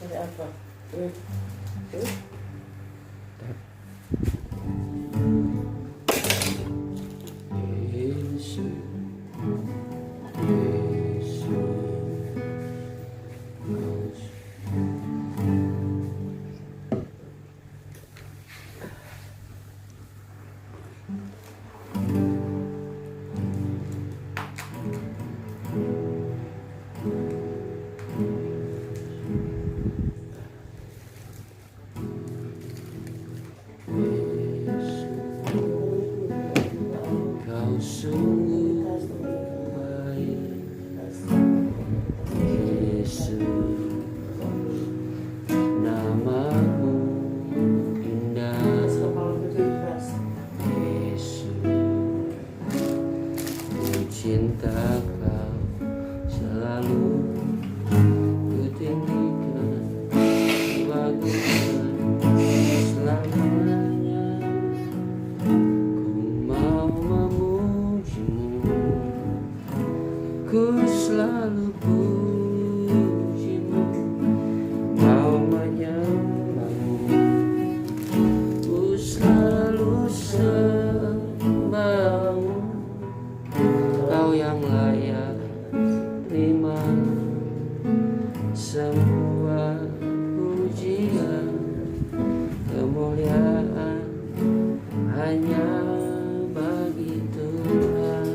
Ada apa? Yesus, Yesus. Kau sungguh baik, Yesus. Namamu indah, Yesus. Ku cinta Kau selalu, ku tinggikan, ku agungkan selamanya. Ku selalu pujimu, mau menyembahmu. Ku selalu sembahmu, Kau yang layak terima semua pujian. Kemuliaan hanya bagi Tuhan.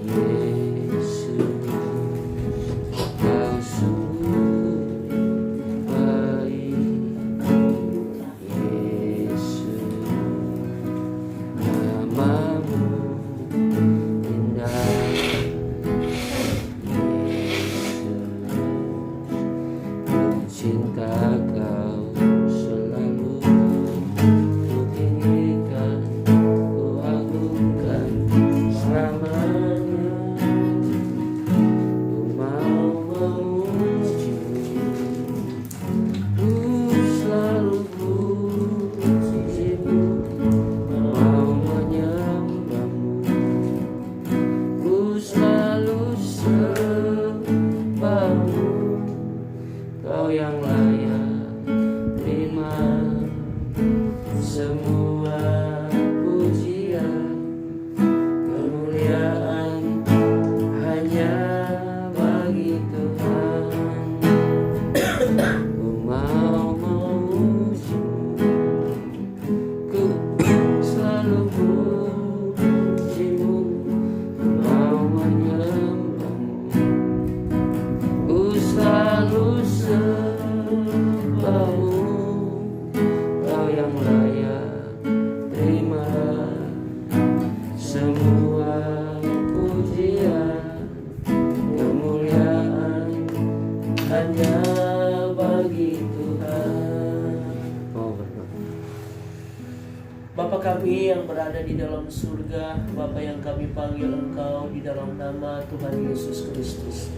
Yesus, Kau sungguh baik. Yesus, namamu indah. Yesus, ku cinta Kau selalu, ku tinggikan, ku agungkan selamanya. Ku mau memujimu, ku selalu pujimu, mau menyembahmu. Ku selalu sembahmu, Kau yang layak terima semua pujian. Kemuliaan hanya bagi Tuhan. Ku mau memujimu, ku selalu pujimu, mau menyembahmu. Ku selalu sembahmu, Kau yang layak terima semua pujian. Kemuliaan hanya bagi Tuhan. Oh, Bapa kami yang berada di dalam surga, Bapa yang kami panggil Engkau di dalam nama Tuhan Yesus Kristus.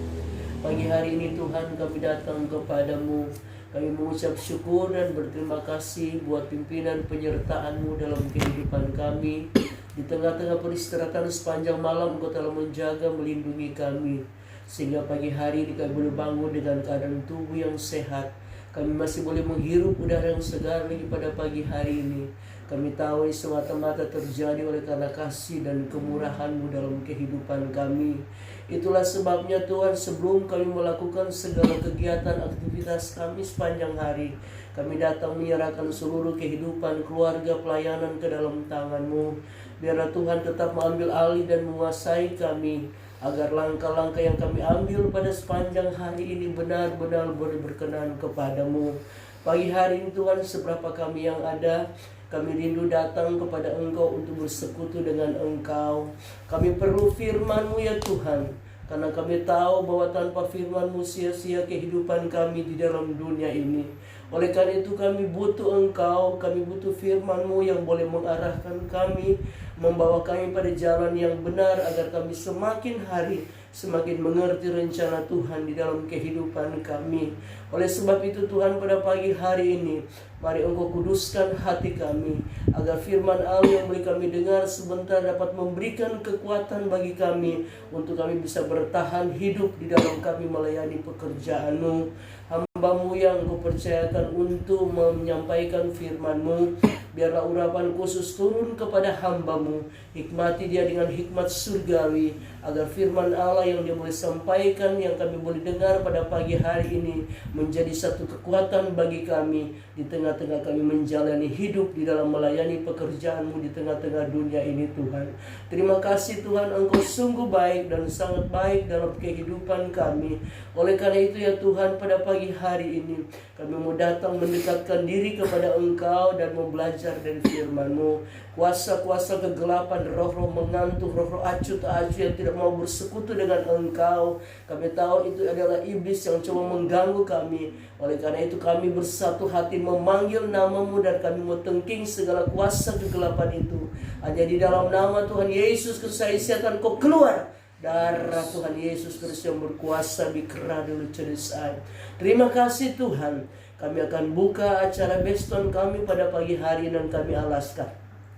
Pagi hari ini Tuhan kami datang kepadamu. Kami mengucap syukur dan berterima kasih buat pimpinan penyertaan-Mu dalam kehidupan kami. Di tengah-tengah peristirahatan sepanjang malam Engkau telah menjaga, melindungi kami. Sehingga pagi hari ini kami boleh bangun dengan keadaan tubuh yang sehat. Kami masih boleh menghirup udara yang segar lagi pada pagi hari ini. Kami tahu ini semata-mata terjadi oleh karena kasih dan kemurahan-Mu dalam kehidupan kami. Itulah sebabnya Tuhan, sebelum kami melakukan segala kegiatan aktivitas kami sepanjang hari, kami datang menyerahkan seluruh kehidupan, keluarga, pelayanan ke dalam tangan-Mu. Biarlah Tuhan tetap mengambil alih dan menguasai kami, agar langkah-langkah yang kami ambil pada sepanjang hari ini benar-benar boleh berkenan kepadamu. Pagi hari ini Tuhan, seberapa kami yang ada, kami rindu datang kepada Engkau untuk bersekutu dengan Engkau. Kami perlu firman-Mu ya Tuhan, karena kami tahu bahwa tanpa firman-Mu sia-sia kehidupan kami di dalam dunia ini. Oleh karena itu kami butuh Engkau, kami butuh firman-Mu yang boleh mengarahkan kami, membawa kami pada jalan yang benar, agar kami semakin hari semakin mengerti rencana Tuhan di dalam kehidupan kami. Oleh sebab itu Tuhan, pada pagi hari ini mari Engkau kuduskan hati kami, agar firman Allah yang boleh kami dengar sebentar dapat memberikan kekuatan bagi kami untuk kami bisa bertahan hidup di dalam kami melayani pekerjaan-Mu. Hamba-Mu yang Engkau percayakan untuk menyampaikan firman-Mu, biarlah urapan khusus turun kepada hamba-Mu, hikmati dia dengan hikmat surgawi, agar firman Allah yang dia boleh sampaikan, yang kami boleh dengar pada pagi hari ini, menjadi satu kekuatan bagi kami di tengah-tengah kami menjalani hidup di dalam melayani pekerjaan-Mu di tengah-tengah dunia ini Tuhan. Terima kasih Tuhan, Engkau sungguh baik dan sangat baik dalam kehidupan kami. Oleh karena itu ya Tuhan, pada pagi hari ini kami mau datang mendekatkan diri kepada Engkau dan mau belajar dari firman-Mu. Kuasa-kuasa kegelapan, roh-roh mengantuk, roh-roh acuh-acuh yang tidak mau bersekutu dengan Engkau, kami tahu itu adalah iblis yang coba mengganggu kami. Oleh karena itu kami bersatu hati memanggil nama-Mu, dan kami mau tengking segala kuasa kegelapan itu. Hanya di dalam nama Tuhan Yesus Kristus, setan kau keluar. Darah Tuhan Yesus Kristus yang berkuasa bicara dulu cedesai. Terima kasih Tuhan. Kami akan buka acara Beston kami pada pagi hari dan kami alaskan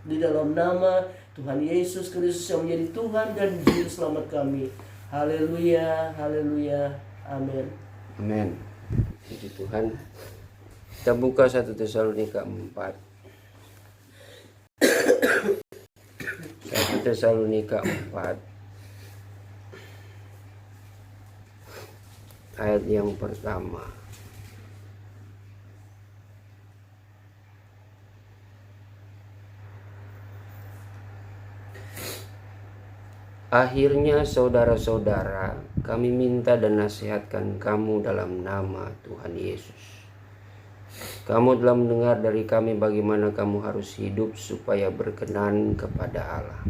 di dalam nama Tuhan Yesus Kristus yang menjadi Tuhan dan Juru Selamat kami. Haleluya, haleluya, amin. Amin. Puji Tuhan. Kita buka 1 Tesalonika 4. 1 Tesalonika 4 ayat yang pertama. Akhirnya saudara-saudara, kami minta dan nasihatkan kamu dalam nama Tuhan Yesus. Kamu telah mendengar dari kami bagaimana kamu harus hidup supaya berkenan kepada Allah.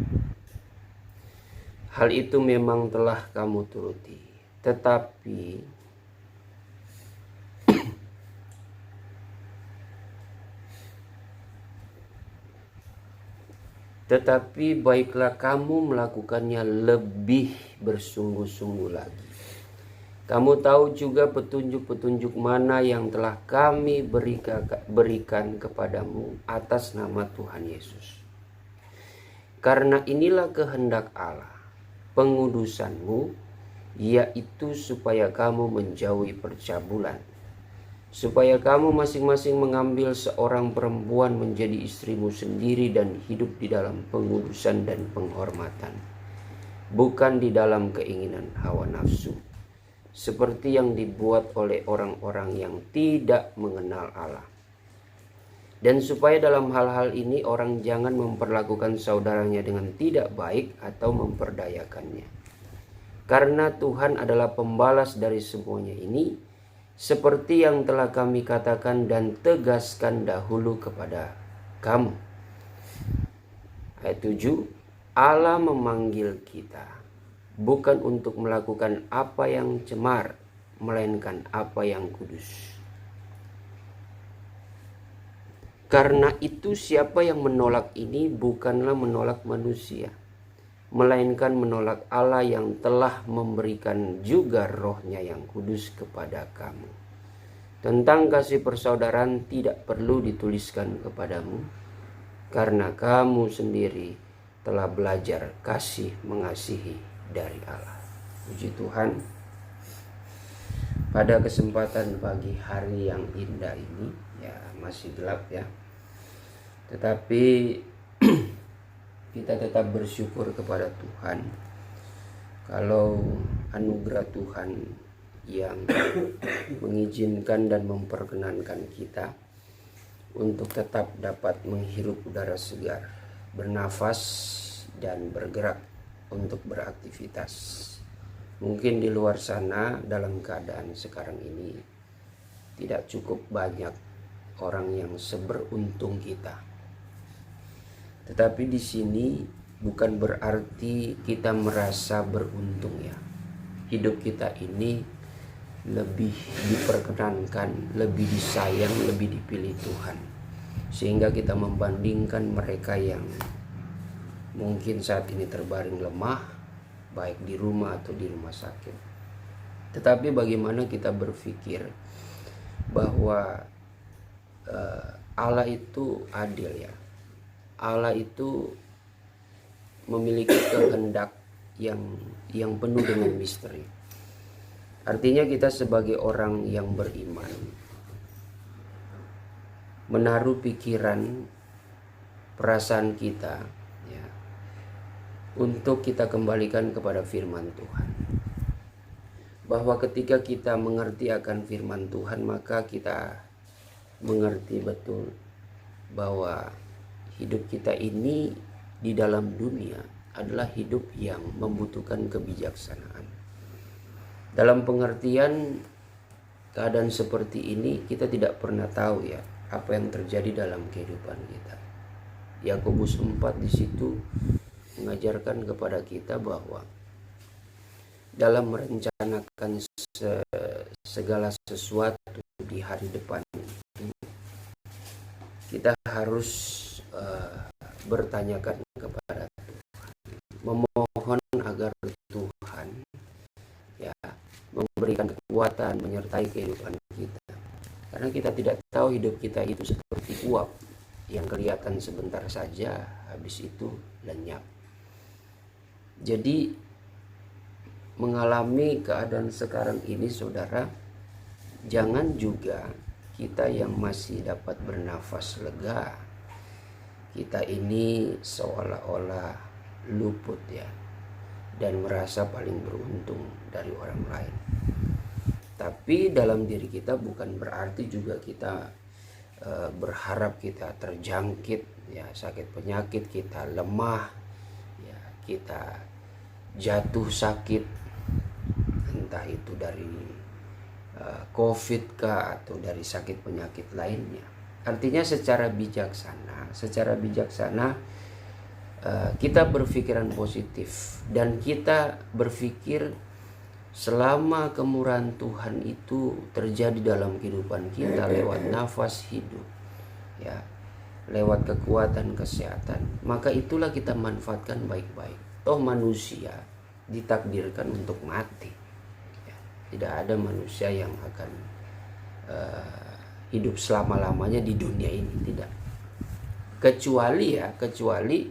Hal itu memang telah kamu turuti. Tetapi baiklah kamu melakukannya lebih bersungguh-sungguh lagi. Kamu tahu juga petunjuk-petunjuk mana yang telah kami berikan kepadamu atas nama Tuhan Yesus. Karena inilah kehendak Allah, pengudusanmu, yaitu supaya kamu menjauhi percabulan, supaya kamu masing-masing mengambil seorang perempuan menjadi istrimu sendiri dan hidup di dalam pengudusan dan penghormatan, bukan di dalam keinginan hawa nafsu, seperti yang dibuat oleh orang-orang yang tidak mengenal Allah. Dan supaya dalam hal-hal ini orang jangan memperlakukan saudaranya dengan tidak baik atau memperdayakannya. Karena Tuhan adalah pembalas dari semuanya ini, seperti yang telah kami katakan dan tegaskan dahulu kepada kamu. Ayat 7, Allah memanggil kita bukan untuk melakukan apa yang cemar, melainkan apa yang kudus. Karena itu siapa yang menolak ini bukanlah menolak manusia, melainkan menolak Allah yang telah memberikan juga rohnya yang kudus kepada kamu. Tentang kasih persaudaraan tidak perlu dituliskan kepadamu, karena kamu sendiri telah belajar kasih mengasihi dari Allah. Puji Tuhan. Pada kesempatan pagi hari yang indah ini, ya masih gelap ya, tetapi kita tetap bersyukur kepada Tuhan kalau anugerah Tuhan yang mengizinkan dan memperkenankan kita untuk tetap dapat menghirup udara segar, bernafas dan bergerak untuk beraktivitas. Mungkin di luar sana dalam keadaan sekarang ini tidak cukup banyak orang yang seberuntung kita. Tetapi di sini bukan berarti kita merasa beruntung ya. Hidup kita ini lebih diperkenankan, lebih disayang, lebih dipilih Tuhan. Sehingga kita membandingkan mereka yang mungkin saat ini terbaring lemah, baik di rumah atau di rumah sakit. Tetapi bagaimana kita berpikir bahwa Allah itu adil ya. Allah itu memiliki kehendak yang penuh dengan misteri. Artinya kita sebagai orang yang beriman menaruh pikiran, perasaan kita ya, untuk kita kembalikan kepada firman Tuhan. Bahwa ketika kita mengerti akan firman Tuhan, maka kita mengerti betul bahwa hidup kita ini di dalam dunia adalah hidup yang membutuhkan kebijaksanaan. Dalam pengertian keadaan seperti ini, kita tidak pernah tahu ya apa yang terjadi dalam kehidupan kita. Yakobus 4 di situ mengajarkan kepada kita bahwa dalam merencanakan segala sesuatu di hari depan itu, kita harus bertanyakan kepada Tuhan, memohon agar Tuhan ya memberikan kekuatan menyertai kehidupan kita, karena kita tidak tahu hidup kita itu seperti uap yang kelihatan sebentar saja, habis itu lenyap. Jadi mengalami keadaan sekarang ini, saudara, jangan juga kita yang masih dapat bernafas lega, kita ini seolah-olah luput ya, dan merasa paling beruntung dari orang lain. Tapi dalam diri kita bukan berarti juga kita berharap kita terjangkit ya sakit penyakit, kita lemah ya, kita jatuh sakit, entah itu dari COVID kah atau dari sakit penyakit lainnya. Artinya secara bijaksana kita berpikiran positif, dan kita berpikir selama kemurahan Tuhan itu terjadi dalam kehidupan kita lewat nafas hidup ya, lewat kekuatan kesehatan, maka itulah kita manfaatkan baik-baik. Toh manusia ditakdirkan untuk mati ya. Tidak ada manusia yang akan hidup selama-lamanya di dunia ini, tidak. Kecuali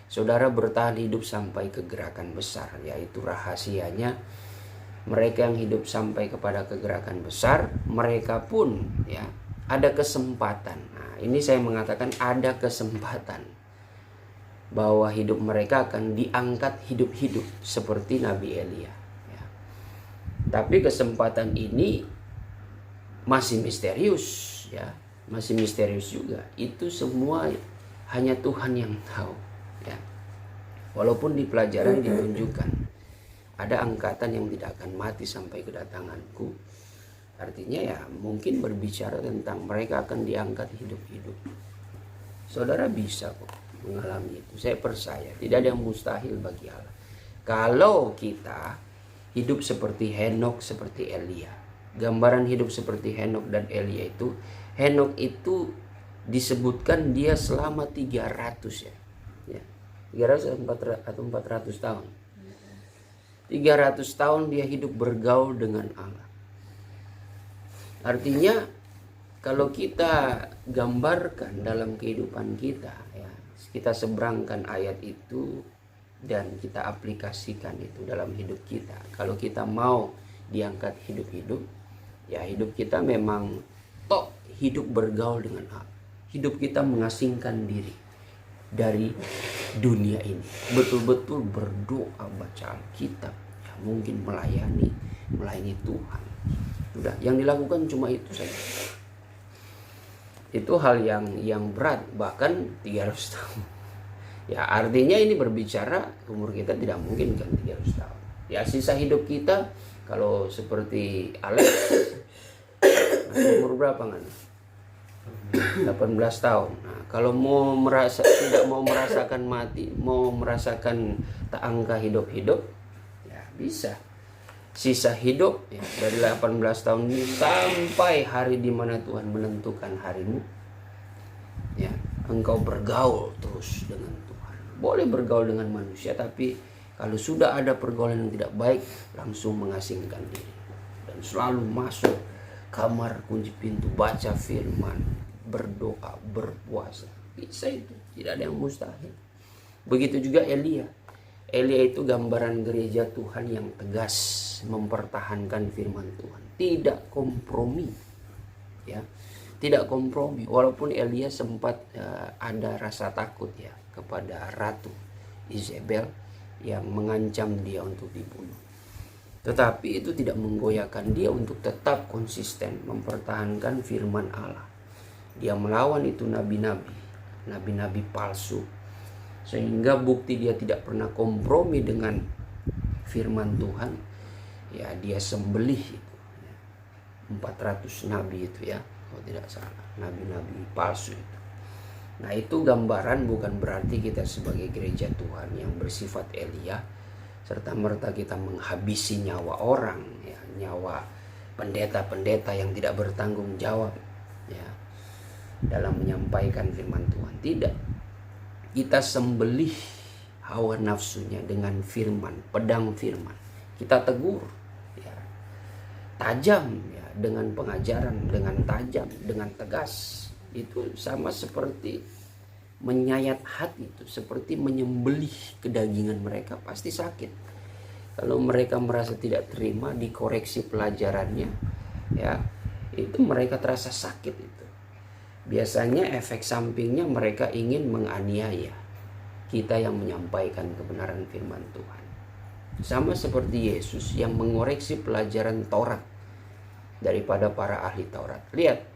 saudara bertahan hidup sampai ke gerakan besar, yaitu rahasianya mereka yang hidup sampai kepada kegerakan besar, mereka pun ya ada kesempatan. Nah, ini saya mengatakan ada kesempatan bahwa hidup mereka akan diangkat hidup-hidup seperti Nabi Elia ya. Tapi kesempatan ini masih misterius ya, masih misterius juga. Itu semua hanya Tuhan yang tahu ya. Walaupun di pelajaran ditunjukkan ada angkatan yang tidak akan mati sampai kedatanganku. Artinya ya mungkin berbicara tentang mereka akan diangkat hidup-hidup. Saudara bisa kok mengalami itu. Saya percaya tidak ada yang mustahil bagi Allah. Kalau kita hidup seperti Henokh, seperti Elia. Gambaran hidup seperti Henokh dan Elia itu, Henokh itu disebutkan dia selama 300 ya. 300 atau 400 tahun. 300 tahun dia hidup bergaul dengan Allah. Artinya kalau kita gambarkan dalam kehidupan kita ya, kita seberangkan ayat itu dan kita aplikasikan itu dalam hidup kita. Kalau kita mau diangkat hidup-hidup, ya hidup kita memang hidup bergaul dengan Allah. Hidup kita mengasingkan diri dari dunia ini, betul-betul berdoa, baca Alkitab ya, mungkin melayani Tuhan. Sudah, yang dilakukan cuma itu saja. Itu hal yang berat, bahkan 300 tahun ya. Artinya ini berbicara umur kita tidak mungkin kan 300 tahun ya. Sisa hidup kita kalau seperti Alex umur berapa kan? 18 tahun. Nah, kalau tidak mau merasakan mati, mau merasakan tak angka hidup-hidup, ya bisa. Sisa hidup ya, dari 18 tahun ini sampai hari di mana Tuhan menentukan harimu, ya engkau bergaul terus dengan Tuhan. Boleh bergaul dengan manusia, tapi Kalau sudah ada pergaulan yang tidak baik, langsung mengasingkan diri. Dan selalu masuk kamar, kunci pintu, baca firman, berdoa, berpuasa. Bisa itu, tidak ada yang mustahil. Begitu juga Elia. Elia itu gambaran gereja Tuhan yang tegas mempertahankan firman Tuhan. Tidak kompromi. Ya, tidak kompromi. Walaupun Elia sempat ada rasa takut ya kepada Ratu Izebel yang mengancam dia untuk dibunuh. Tetapi itu tidak menggoyahkan dia untuk tetap konsisten mempertahankan firman Allah. Dia melawan itu nabi-nabi palsu. Sehingga bukti dia tidak pernah kompromi dengan firman Tuhan. Ya, dia sembelih itu. 400 nabi itu ya, kalau tidak salah. Nabi-nabi palsu itu. Nah, itu gambaran, bukan berarti kita sebagai gereja Tuhan yang bersifat Elia serta merta kita menghabisi nyawa orang ya, nyawa pendeta-pendeta yang tidak bertanggung jawab ya dalam menyampaikan firman Tuhan. Tidak. Kita sembelih hawa nafsunya dengan firman, pedang firman. Kita tegur ya, tajam ya, dengan pengajaran, dengan tajam, dengan tegas. Itu sama seperti menyayat hati, itu seperti menyembelih kedagingan mereka, pasti sakit. Kalau mereka merasa tidak terima, dikoreksi pelajarannya ya, itu mereka terasa sakit itu. Biasanya efek sampingnya mereka ingin menganiaya kita yang menyampaikan kebenaran firman Tuhan. Sama seperti Yesus yang mengoreksi pelajaran Taurat daripada para ahli Taurat. Lihat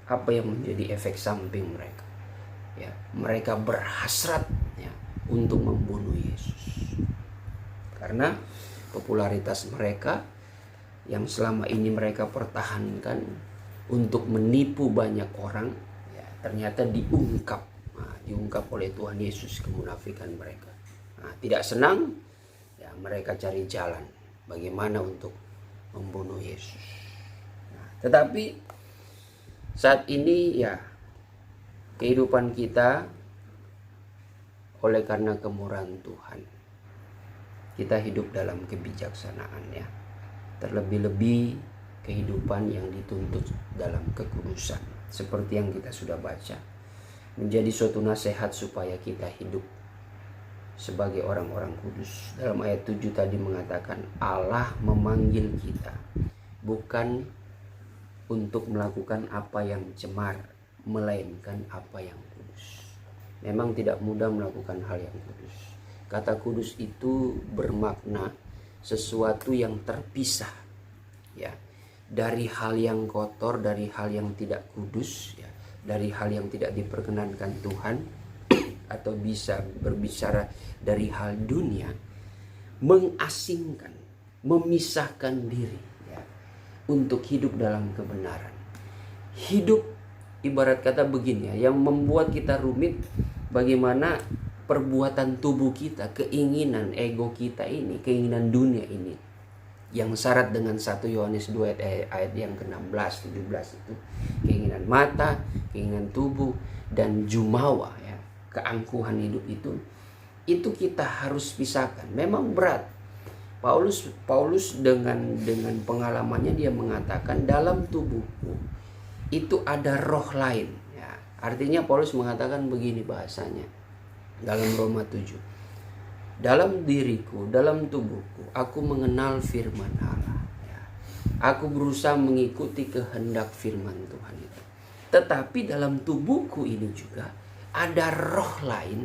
apa yang menjadi efek samping mereka. Ya, mereka berhasrat ya, untuk membunuh Yesus. Karena popularitas mereka yang selama ini mereka pertahankan untuk menipu banyak orang, ya, ternyata diungkap oleh Tuhan Yesus kemunafikan mereka. Nah, tidak senang, ya, mereka cari jalan bagaimana untuk membunuh Yesus. Nah, tetapi saat ini ya kehidupan kita oleh karena kemurahan Tuhan, kita hidup dalam kebijaksanaan ya. Terlebih-lebih kehidupan yang dituntut dalam kekudusan. Seperti yang kita sudah baca. Menjadi suatu nasihat supaya kita hidup sebagai orang-orang kudus. Dalam ayat 7 tadi mengatakan Allah memanggil kita bukan untuk melakukan apa yang cemar, melainkan apa yang kudus. Memang tidak mudah melakukan hal yang kudus. Kata kudus itu bermakna sesuatu yang terpisah ya, dari hal yang kotor, dari hal yang tidak kudus ya, dari hal yang tidak diperkenankan Tuhan, atau bisa berbicara dari hal dunia, mengasingkan, memisahkan diri ya, untuk hidup dalam kebenaran. Hidup ibarat kata begini ya, yang membuat kita rumit bagaimana perbuatan tubuh kita, keinginan ego kita ini, keinginan dunia ini yang syarat dengan 1 Yohanes 2 ayat yang ke-16, 17 itu keinginan mata, keinginan tubuh dan jumawa ya, keangkuhan hidup itu kita harus pisahkan. Memang berat. Paulus dengan pengalamannya dia mengatakan dalam tubuhku itu ada roh lain ya. Artinya Paulus mengatakan begini bahasanya dalam Roma 7. Dalam diriku, dalam tubuhku, aku mengenal firman Allah. Ya. Aku berusaha mengikuti kehendak firman Tuhan itu. Tetapi dalam tubuhku ini juga ada roh lain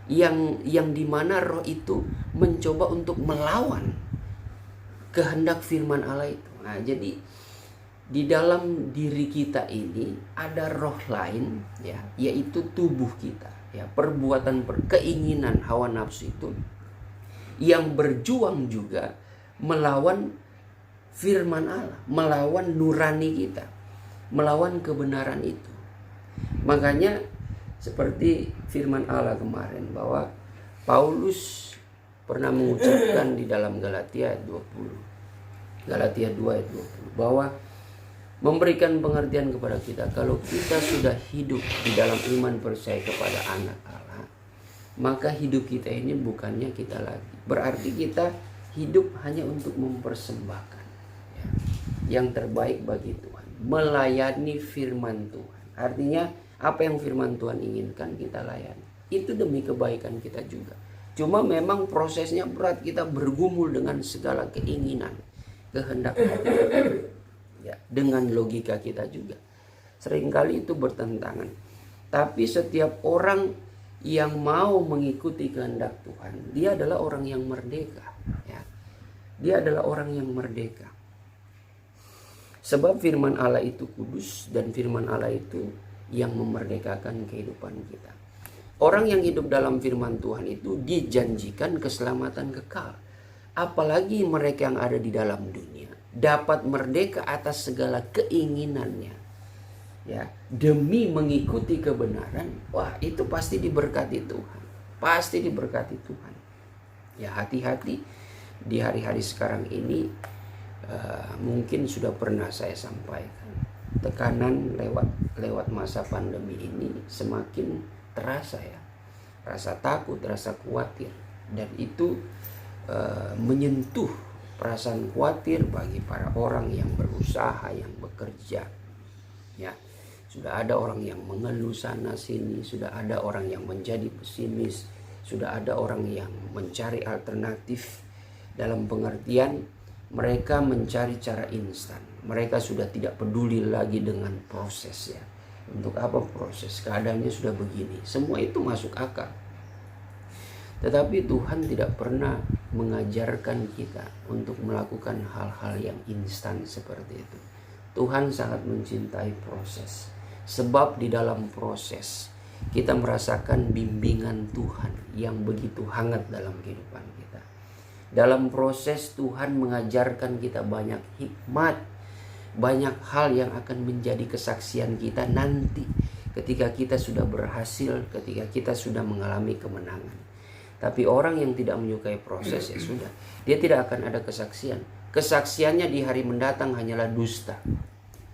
yang dimana roh itu mencoba untuk melawan kehendak firman Allah itu. Nah, jadi di dalam diri kita ini ada roh lain ya, yaitu tubuh kita. Ya, perbuatan keinginan hawa nafsu itu yang berjuang juga melawan firman Allah, melawan nurani kita, melawan kebenaran itu. Makanya seperti firman Allah kemarin bahwa Paulus pernah mengucapkan di dalam Galatia 20, Galatia 2 ayat 20 bahwa memberikan pengertian kepada kita kalau kita sudah hidup di dalam iman percaya kepada anak Allah, maka hidup kita ini bukannya kita lagi. Berarti kita hidup hanya untuk mempersembahkan ya, yang terbaik bagi Tuhan, melayani firman Tuhan. Artinya apa yang firman Tuhan inginkan kita layani. Itu demi kebaikan kita juga. Cuma memang prosesnya berat, kita bergumul dengan segala keinginan, kehendak hati kita, ya, dengan logika kita juga. Seringkali itu bertentangan. Tapi setiap orang yang mau mengikuti kehendak Tuhan, dia adalah orang yang merdeka. Ya. Dia adalah orang yang merdeka. Sebab firman Allah itu kudus dan firman Allah itu yang memerdekakan kehidupan kita. Orang yang hidup dalam firman Tuhan itu dijanjikan keselamatan kekal. Apalagi mereka yang ada di dalam dunia dapat merdeka atas segala keinginannya. Ya, demi mengikuti kebenaran. Wah, itu pasti diberkati Tuhan. Pasti diberkati Tuhan. Ya, hati-hati di hari-hari sekarang ini, mungkin sudah pernah saya sampaikan. Tekanan lewat masa pandemi ini semakin terasa ya. Rasa takut, rasa khawatir, dan itu menyentuh perasaan khawatir bagi para orang yang berusaha, yang bekerja. Ya, sudah ada orang yang mengeluh sana sini, sudah ada orang yang menjadi pesimis, sudah ada orang yang mencari alternatif, dalam pengertian mereka mencari cara instan. Mereka sudah tidak peduli lagi dengan proses ya. Untuk apa proses? Keadaannya sudah begini. Semua itu masuk akal. Tetapi Tuhan tidak pernah mengajarkan kita untuk melakukan hal-hal yang instan seperti itu. Tuhan sangat mencintai proses. Sebab di dalam proses kita merasakan bimbingan Tuhan yang begitu hangat dalam kehidupan kita. Dalam proses Tuhan mengajarkan kita banyak hikmat, banyak hal yang akan menjadi kesaksian kita nanti ketika kita sudah berhasil, ketika kita sudah mengalami kemenangan. Tapi orang yang tidak menyukai proses ya sudah, dia tidak akan ada kesaksian. Kesaksiannya di hari mendatang hanyalah dusta.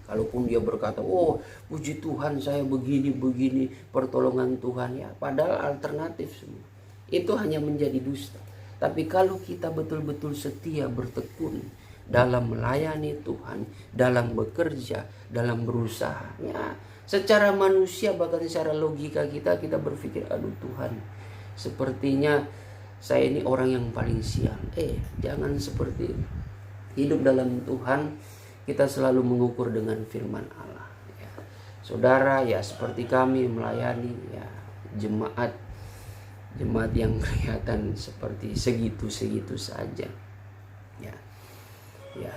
Kalaupun dia berkata, oh puji Tuhan saya begini, pertolongan Tuhan ya. Padahal alternatif semua. Itu hanya menjadi dusta. Tapi kalau kita betul-betul setia bertekun dalam melayani Tuhan, dalam bekerja, dalam berusaha. Ya, secara manusia bahkan secara logika kita berpikir, aduh Tuhan, sepertinya saya ini orang yang paling sial. Jangan seperti itu. Hidup dalam Tuhan, kita selalu mengukur dengan firman Allah. Ya. Saudara, ya seperti kami melayani ya jemaat yang kelihatan seperti segitu saja. Ya. Ya,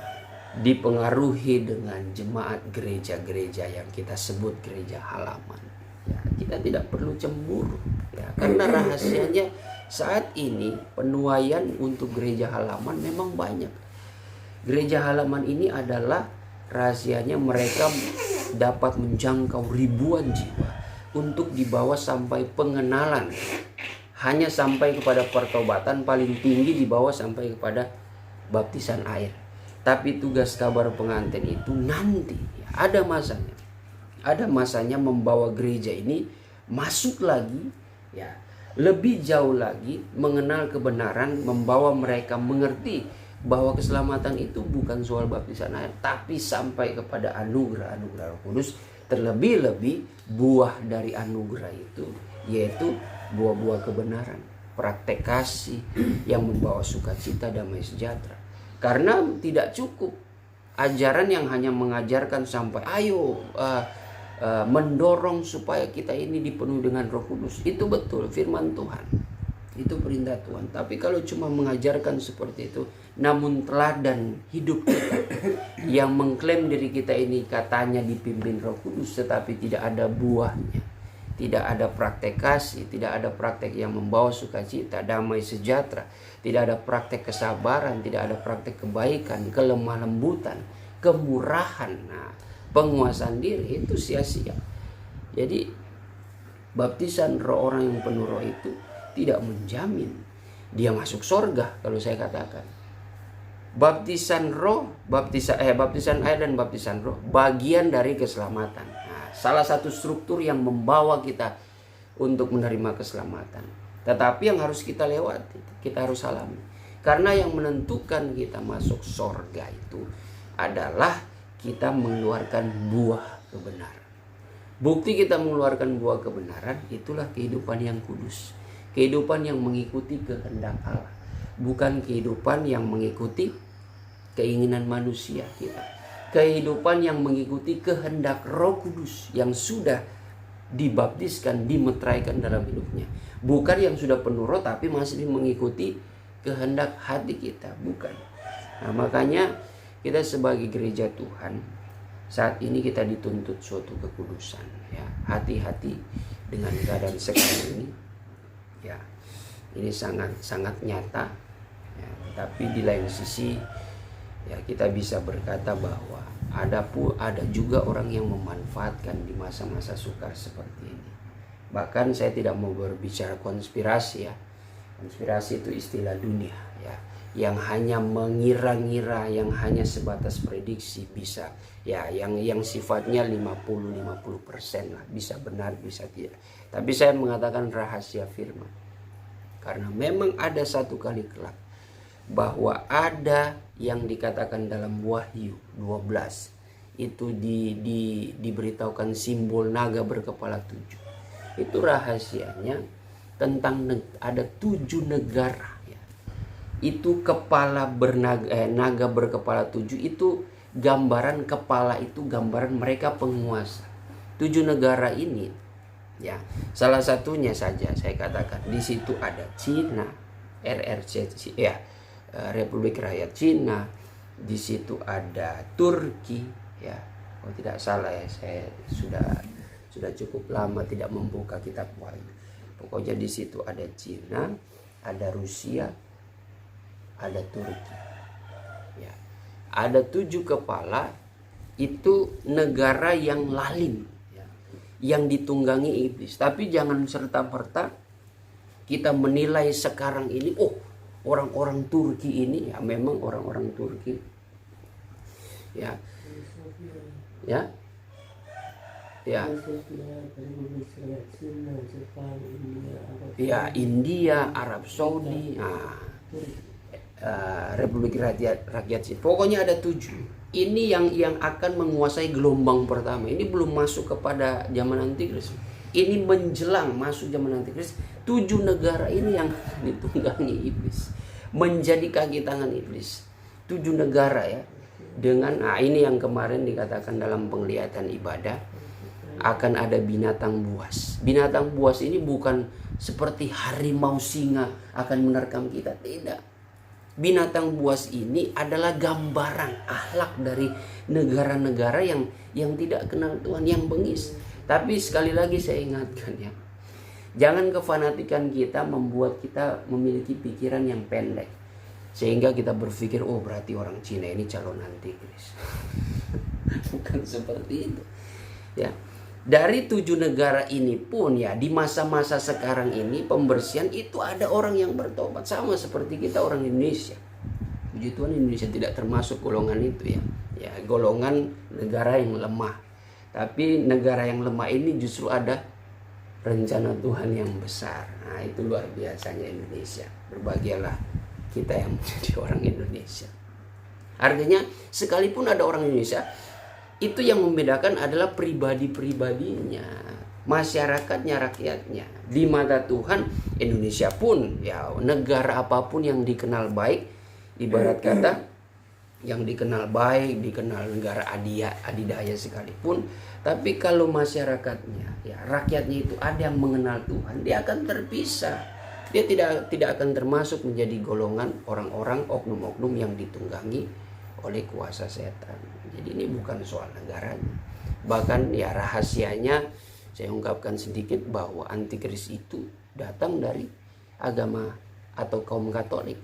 dipengaruhi dengan jemaat gereja-gereja yang kita sebut gereja halaman. Ya, kita tidak perlu cemburu. Ya, karena rahasianya saat ini penuaian untuk gereja halaman memang banyak. Gereja halaman ini adalah rahasianya mereka dapat menjangkau ribuan jiwa untuk dibawa sampai pengenalan. Hanya sampai kepada pertobatan, paling tinggi dibawa sampai kepada baptisan air. Tapi tugas kabar pengantin itu nanti ada masanya. Ada masanya membawa gereja ini masuk lagi ya, lebih jauh lagi mengenal kebenaran, membawa mereka mengerti bahwa keselamatan itu bukan soal baptisan air, tapi sampai kepada anugerah Roh Kudus. Terlebih-lebih buah dari anugerah itu yaitu buah-buah kebenaran, praktek kasih yang membawa sukacita, damai sejahtera. Karena tidak cukup ajaran yang hanya mengajarkan sampai ayo mendorong supaya kita ini dipenuhi dengan Roh Kudus. Itu betul firman Tuhan. Itu perintah Tuhan. Tapi kalau cuma mengajarkan seperti itu, namun teladan hidup kita yang mengklaim diri kita ini katanya dipimpin Roh Kudus tetapi tidak ada buahnya, tidak ada praktek kasih, tidak ada praktek yang membawa sukacita, damai sejahtera, tidak ada praktek kesabaran, tidak ada praktek kebaikan, kelemah lembutan, kemurahan, penguasaan diri, itu sia-sia. Jadi baptisan roh, orang yang penuh roh itu tidak menjamin dia masuk sorga. Kalau saya katakan baptisan roh, baptisan air dan baptisan roh bagian dari keselamatan. Salah satu struktur yang membawa kita untuk menerima keselamatan. Tetapi yang harus kita lewati, kita harus alami. Karena yang menentukan kita masuk sorga itu adalah kita mengeluarkan buah kebenaran. Bukti kita mengeluarkan buah kebenaran itulah kehidupan yang kudus. Kehidupan yang mengikuti kehendak Allah. Bukan kehidupan yang mengikuti keinginan manusia kita. Kehidupan yang mengikuti kehendak Roh Kudus yang sudah dibaptiskan, dimeteraikan dalam hidupnya. Bukan yang sudah penuh roh tapi masih mengikuti kehendak hati kita. Bukan. Nah, makanya kita sebagai gereja Tuhan saat ini kita dituntut suatu kekudusan. Ya, hati-hati dengan keadaan sekarang ini. Ya, ini sangat nyata. Ya, tapi di lain sisi ya kita bisa berkata bahwa ada juga orang yang memanfaatkan di masa-masa sukar seperti ini. Bahkan saya tidak mau berbicara konspirasi ya. Konspirasi itu istilah dunia ya, yang hanya mengira-ngira, yang hanya sebatas prediksi bisa ya, yang sifatnya 50% lah, bisa benar bisa tidak. Tapi saya mengatakan rahasia firman. Karena memang ada satu kali kelak bahwa ada yang dikatakan dalam Wahyu 12 itu diberitahukan simbol naga berkepala 7. Itu rahasianya tentang ada 7 negara ya. Itu kepala naga berkepala 7 itu gambaran kepala, itu gambaran mereka penguasa. 7 negara ini ya, salah satunya saja saya katakan di situ ada Cina, RRC ya, Republik Rakyat Cina, di situ ada Turki ya, kalau tidak salah ya, saya sudah cukup lama tidak membuka kitab Wahyu. Pokoknya di situ ada Cina, ada Rusia, ada Turki ya. Ada 7 kepala, itu negara yang lalim ya, yang ditunggangi iblis. Tapi jangan serta-merta kita menilai sekarang ini, oh orang-orang Turki ini ya, memang orang-orang Turki ya ya ya ya, India, Arab Saudi, Republik Rakyat Cina. Pokoknya ada 7. Ini yang akan menguasai gelombang pertama. Ini belum masuk kepada zaman Antikris. Ini menjelang masuk zaman Antikris. 7 negara ini yang ditunggangi iblis, menjadi kaki tangan iblis. 7 negara ya. Dengan ini yang kemarin dikatakan dalam penglihatan ibadah, akan ada binatang buas. Binatang buas ini bukan seperti harimau singa akan menerkam kita, tidak. Binatang buas ini adalah gambaran akhlak dari negara-negara yang tidak kenal Tuhan, yang bengis. Tapi sekali lagi saya ingatkan ya, jangan kefanatikan kita membuat kita memiliki pikiran yang pendek, sehingga kita berpikir, oh berarti orang Cina ini calon antikris. Bukan seperti itu ya. Dari 7 negara ini pun ya, di masa-masa sekarang ini pembersihan itu ada orang yang bertobat, sama seperti kita orang Indonesia. Puji Tuhan Indonesia tidak termasuk golongan itu ya. Ya, golongan negara yang lemah. Tapi negara yang lemah ini justru ada rencana Tuhan yang besar. Nah, itu luar biasanya Indonesia. Berbahagialah kita yang menjadi orang Indonesia. Artinya sekalipun ada orang Indonesia, itu yang membedakan adalah pribadi-pribadinya, masyarakatnya, rakyatnya. Di mata Tuhan, Indonesia pun ya, negara apapun yang dikenal baik, ibarat kata yang dikenal baik, dikenal negara adidaya sekalipun, tapi kalau masyarakatnya ya, rakyatnya itu ada yang mengenal Tuhan, dia akan terpisah. Dia tidak akan termasuk menjadi golongan orang-orang, oknum-oknum yang ditunggangi oleh kuasa setan. Jadi ini bukan soal negaranya. Bahkan ya rahasianya saya ungkapkan sedikit bahwa antikris itu datang dari agama atau kaum Katolik.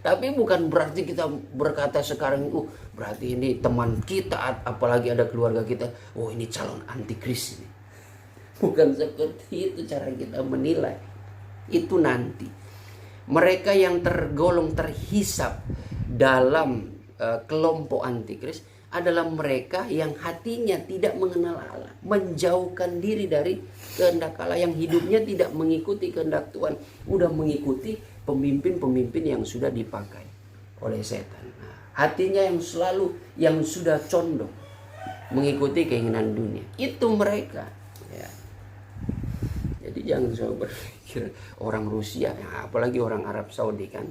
Tapi bukan berarti kita berkata sekarang berarti ini teman kita, apalagi ada keluarga kita, oh ini calon antikris ini. Bukan seperti itu cara kita menilai. Itu nanti mereka yang tergolong terhisap dalam kelompok antikris adalah mereka yang hatinya tidak mengenal Allah, menjauhkan diri dari kehendak Allah, yang hidupnya tidak mengikuti kehendak Tuhan, udah mengikuti pemimpin-pemimpin yang sudah dipakai oleh setan. Nah, hatinya yang sudah condong mengikuti keinginan dunia, itu mereka. Ya. Jadi jangan coba berpikir orang Rusia, ya, apalagi orang Arab Saudi kan,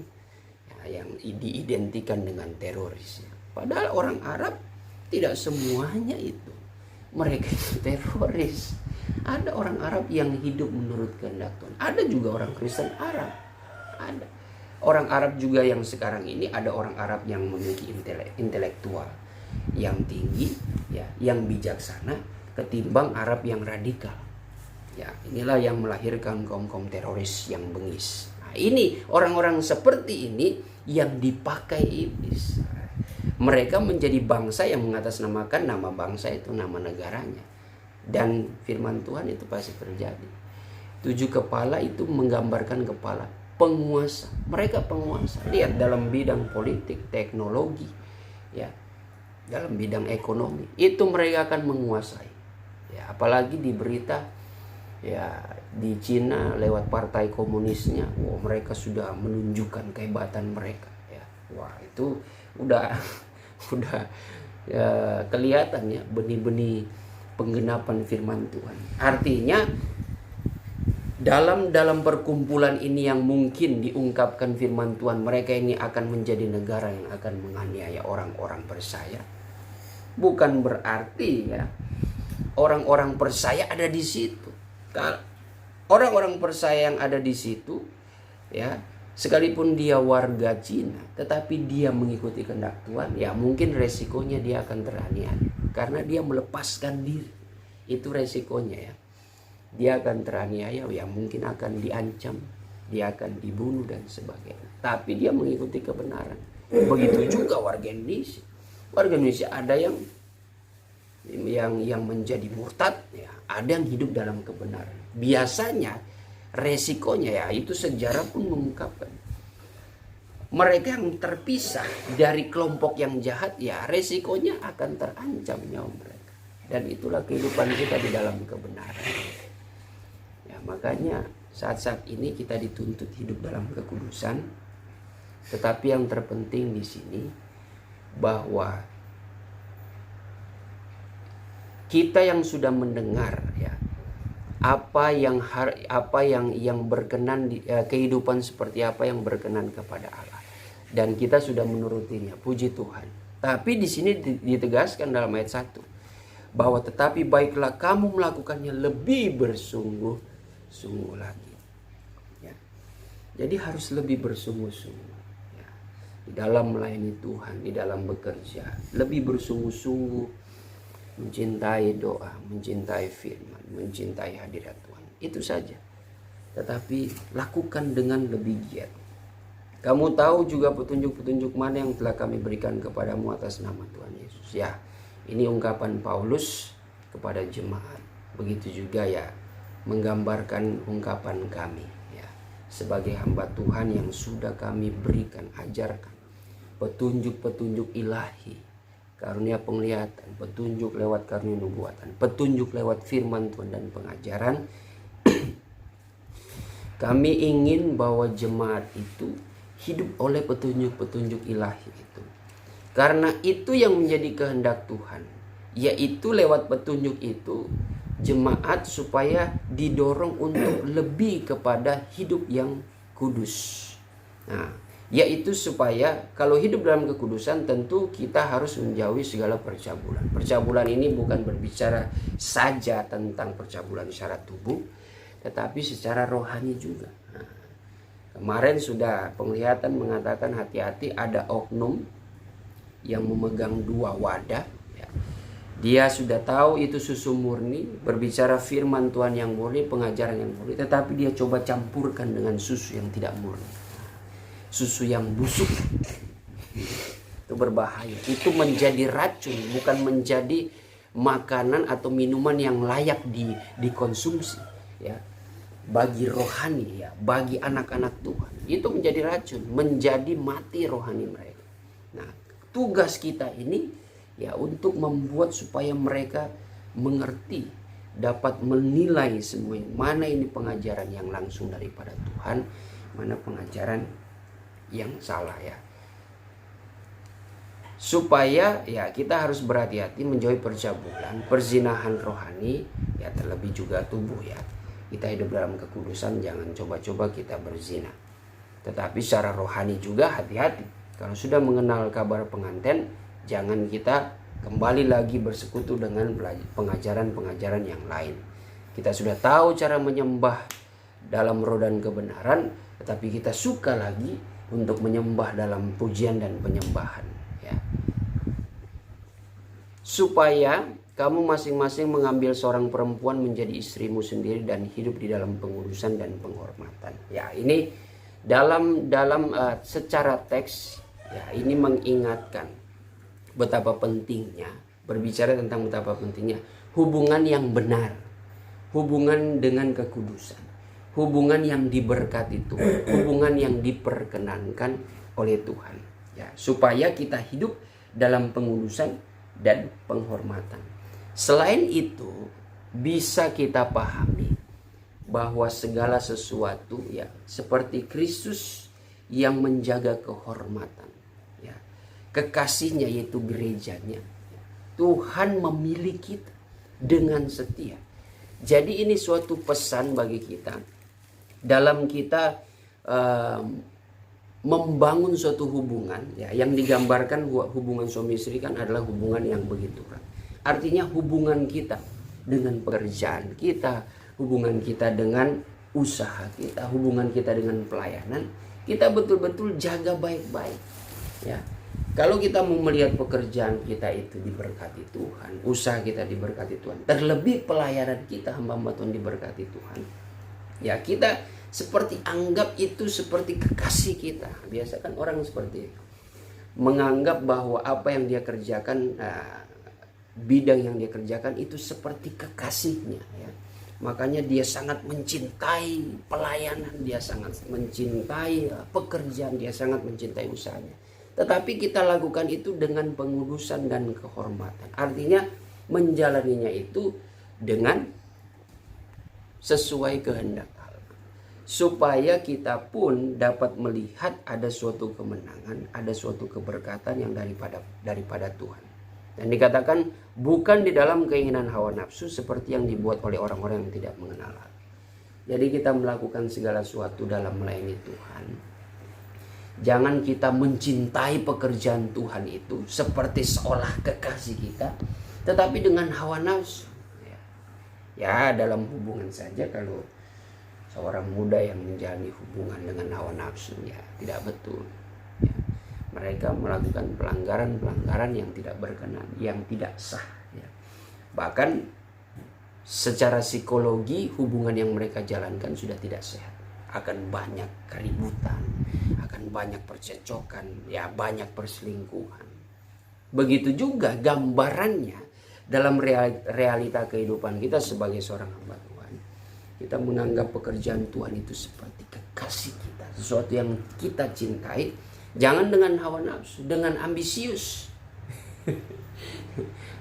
ya, yang diidentikan dengan teroris. Ya. Padahal orang Arab tidak semuanya itu mereka itu teroris. Ada orang Arab yang hidup menurut kehendak Tuhan. Ada juga orang Kristen Arab. Ada orang Arab juga yang sekarang ini, ada orang Arab yang memiliki intelektual yang tinggi, ya, yang bijaksana ketimbang Arab yang radikal. Ya, inilah yang melahirkan kaum-kaum teroris yang bengis. Nah, ini orang-orang seperti ini yang dipakai iblis. Mereka menjadi bangsa yang mengatasnamakan nama bangsa itu nama negaranya. Dan firman Tuhan itu pasti terjadi. 7 kepala itu menggambarkan kepala penguasa. Mereka penguasa. Lihat dalam bidang politik, teknologi, ya, dalam bidang ekonomi, itu mereka akan menguasai. Ya, apalagi di berita, ya, di Cina lewat partai komunisnya, wah, mereka sudah menunjukkan kehebatan mereka. Ya, wah, itu udah ya, kelihatan ya benih-benih penggenapan firman Tuhan. Artinya dalam perkumpulan ini yang mungkin diungkapkan firman Tuhan, mereka ini akan menjadi negara yang akan menganiaya orang-orang percaya. Bukan berarti ya orang-orang percaya ada di situ. Orang-orang percaya yang ada di situ, ya, sekalipun dia warga Cina, tetapi dia mengikuti kehendak Tuhan, ya mungkin resikonya dia akan teraniaya. Karena dia melepaskan diri. Itu resikonya ya. Dia akan teraniaya, ya mungkin akan diancam, dia akan dibunuh dan sebagainya. Tapi dia mengikuti kebenaran. Begitu juga warga Indonesia. Warga Indonesia ada yang menjadi murtad, ya, ada yang hidup dalam kebenaran. Biasanya resikonya, ya, itu sejarah pun mengungkapkan, mereka yang terpisah dari kelompok yang jahat, ya resikonya akan terancam nyawa mereka. Dan itulah kehidupan kita di dalam kebenaran. Ya, makanya saat-saat ini kita dituntut hidup dalam kekudusan. Tetapi yang terpenting di sini bahwa kita yang sudah mendengar, ya, apa yang berkenan di kehidupan seperti apa yang berkenan kepada Allah, dan kita sudah menurutinya, puji Tuhan. Tapi di sini ditegaskan dalam ayat 1 bahwa tetapi baiklah kamu melakukannya lebih bersungguh-sungguh lagi. Ya. Jadi harus lebih bersungguh-sungguh, ya, di dalam melayani Tuhan, di dalam bekerja, lebih bersungguh-sungguh, mencintai doa, mencintai firman, mencintai hadirat Tuhan. Itu saja. Tetapi lakukan dengan lebih giat. Kamu tahu juga petunjuk-petunjuk mana yang telah kami berikan kepadamu atas nama Tuhan Yesus. Ya, ini ungkapan Paulus kepada jemaat. Begitu juga ya menggambarkan ungkapan kami, ya, sebagai hamba Tuhan yang sudah kami berikan, ajarkan petunjuk-petunjuk ilahi, karunia penglihatan, petunjuk lewat karunia nubuatan, petunjuk lewat firman Tuhan dan pengajaran. Kami ingin bahwa jemaat itu hidup oleh petunjuk-petunjuk ilahi itu. Karena itu yang menjadi kehendak Tuhan, yaitu lewat petunjuk itu jemaat supaya didorong untuk lebih kepada hidup yang kudus. Nah, yaitu supaya kalau hidup dalam kekudusan tentu kita harus menjauhi segala percabulan. Percabulan ini bukan berbicara saja tentang percabulan secara tubuh, tetapi secara rohani juga. Nah, kemarin sudah penglihatan mengatakan hati-hati, ada oknum yang memegang 2 wadah. Ya. Dia sudah tahu itu susu murni, berbicara firman Tuhan yang murni, pengajaran yang murni, tetapi dia coba campurkan dengan susu yang tidak murni. Susu yang busuk. Itu berbahaya. Itu menjadi racun, bukan menjadi makanan atau minuman yang layak dikonsumsi, ya. Bagi rohani, ya, bagi anak-anak Tuhan, itu menjadi racun, menjadi mati rohani mereka. Nah, tugas kita ini ya untuk membuat supaya mereka mengerti dapat menilai semuanya, mana ini pengajaran yang langsung daripada Tuhan, mana pengajaran yang salah ya. Supaya ya kita harus berhati-hati menjauhi percabulan, perzinahan rohani, ya terlebih juga tubuh ya. Kita hidup dalam kekudusan, jangan coba-coba kita berzina. Tetapi secara rohani juga hati-hati. Kalau sudah mengenal kabar pengantin, jangan kita kembali lagi bersekutu dengan pengajaran-pengajaran yang lain. Kita sudah tahu cara menyembah dalam roh dan kebenaran, tetapi kita suka lagi untuk menyembah dalam pujian dan penyembahan. Ya. Supaya kamu masing-masing mengambil seorang perempuan menjadi istrimu sendiri dan hidup di dalam pengurusan dan penghormatan. Ya, ini dalam secara teks ya, ini mengingatkan betapa pentingnya, berbicara tentang betapa pentingnya hubungan yang benar, hubungan dengan kekudusan, hubungan yang diberkati Tuhan, hubungan yang diperkenankan oleh Tuhan ya, supaya kita hidup dalam pengudusan dan penghormatan. Selain itu bisa kita pahami bahwa segala sesuatu ya, seperti Kristus yang menjaga kehormatan ya, kekasihnya yaitu gerejanya, Tuhan memilih kita dengan setia. Jadi ini suatu pesan bagi kita dalam kita membangun suatu hubungan ya, yang digambarkan hubungan suami istri kan adalah hubungan yang begitu erat. Artinya hubungan kita dengan pekerjaan kita, hubungan kita dengan usaha kita, hubungan kita dengan pelayanan, kita betul-betul jaga baik-baik ya. Kalau kita mau melihat pekerjaan kita itu diberkati Tuhan, usaha kita diberkati Tuhan, terlebih pelayanan kita hamba-hamba Tuhan diberkati Tuhan ya, kita seperti anggap itu seperti kekasih kita. Biasa kan orang seperti itu, menganggap bahwa apa yang dia kerjakan, bidang yang dia kerjakan itu seperti kekasihnya ya. Makanya dia sangat mencintai pelayanan, dia sangat mencintai pekerjaan, dia sangat mencintai usahanya. Tetapi kita lakukan itu dengan pengudusan dan kehormatan. Artinya menjalaninya itu dengan sesuai kehendak Allah. Supaya kita pun dapat melihat ada suatu kemenangan, ada suatu keberkatan yang daripada Tuhan. Dan dikatakan bukan di dalam keinginan hawa nafsu seperti yang dibuat oleh orang-orang yang tidak mengenal Allah. Jadi kita melakukan segala sesuatu dalam melayani Tuhan. Jangan kita mencintai pekerjaan Tuhan itu seperti seolah kekasih kita, tetapi dengan hawa nafsu. Ya, dalam hubungan saja kalau seorang muda yang menjalani hubungan dengan hawa nafsu ya tidak betul. Ya, mereka melakukan pelanggaran-pelanggaran yang tidak berkenan, yang tidak sah. Ya. Bahkan secara psikologi hubungan yang mereka jalankan sudah tidak sehat. Akan banyak keributan, akan banyak percecokan, ya banyak perselingkuhan. Begitu juga gambarannya dalam realita kehidupan kita sebagai seorang hamba Tuhan. Kita menganggap pekerjaan Tuhan itu seperti kekasih kita, sesuatu yang kita cintai. Jangan dengan hawa nafsu, dengan ambisius.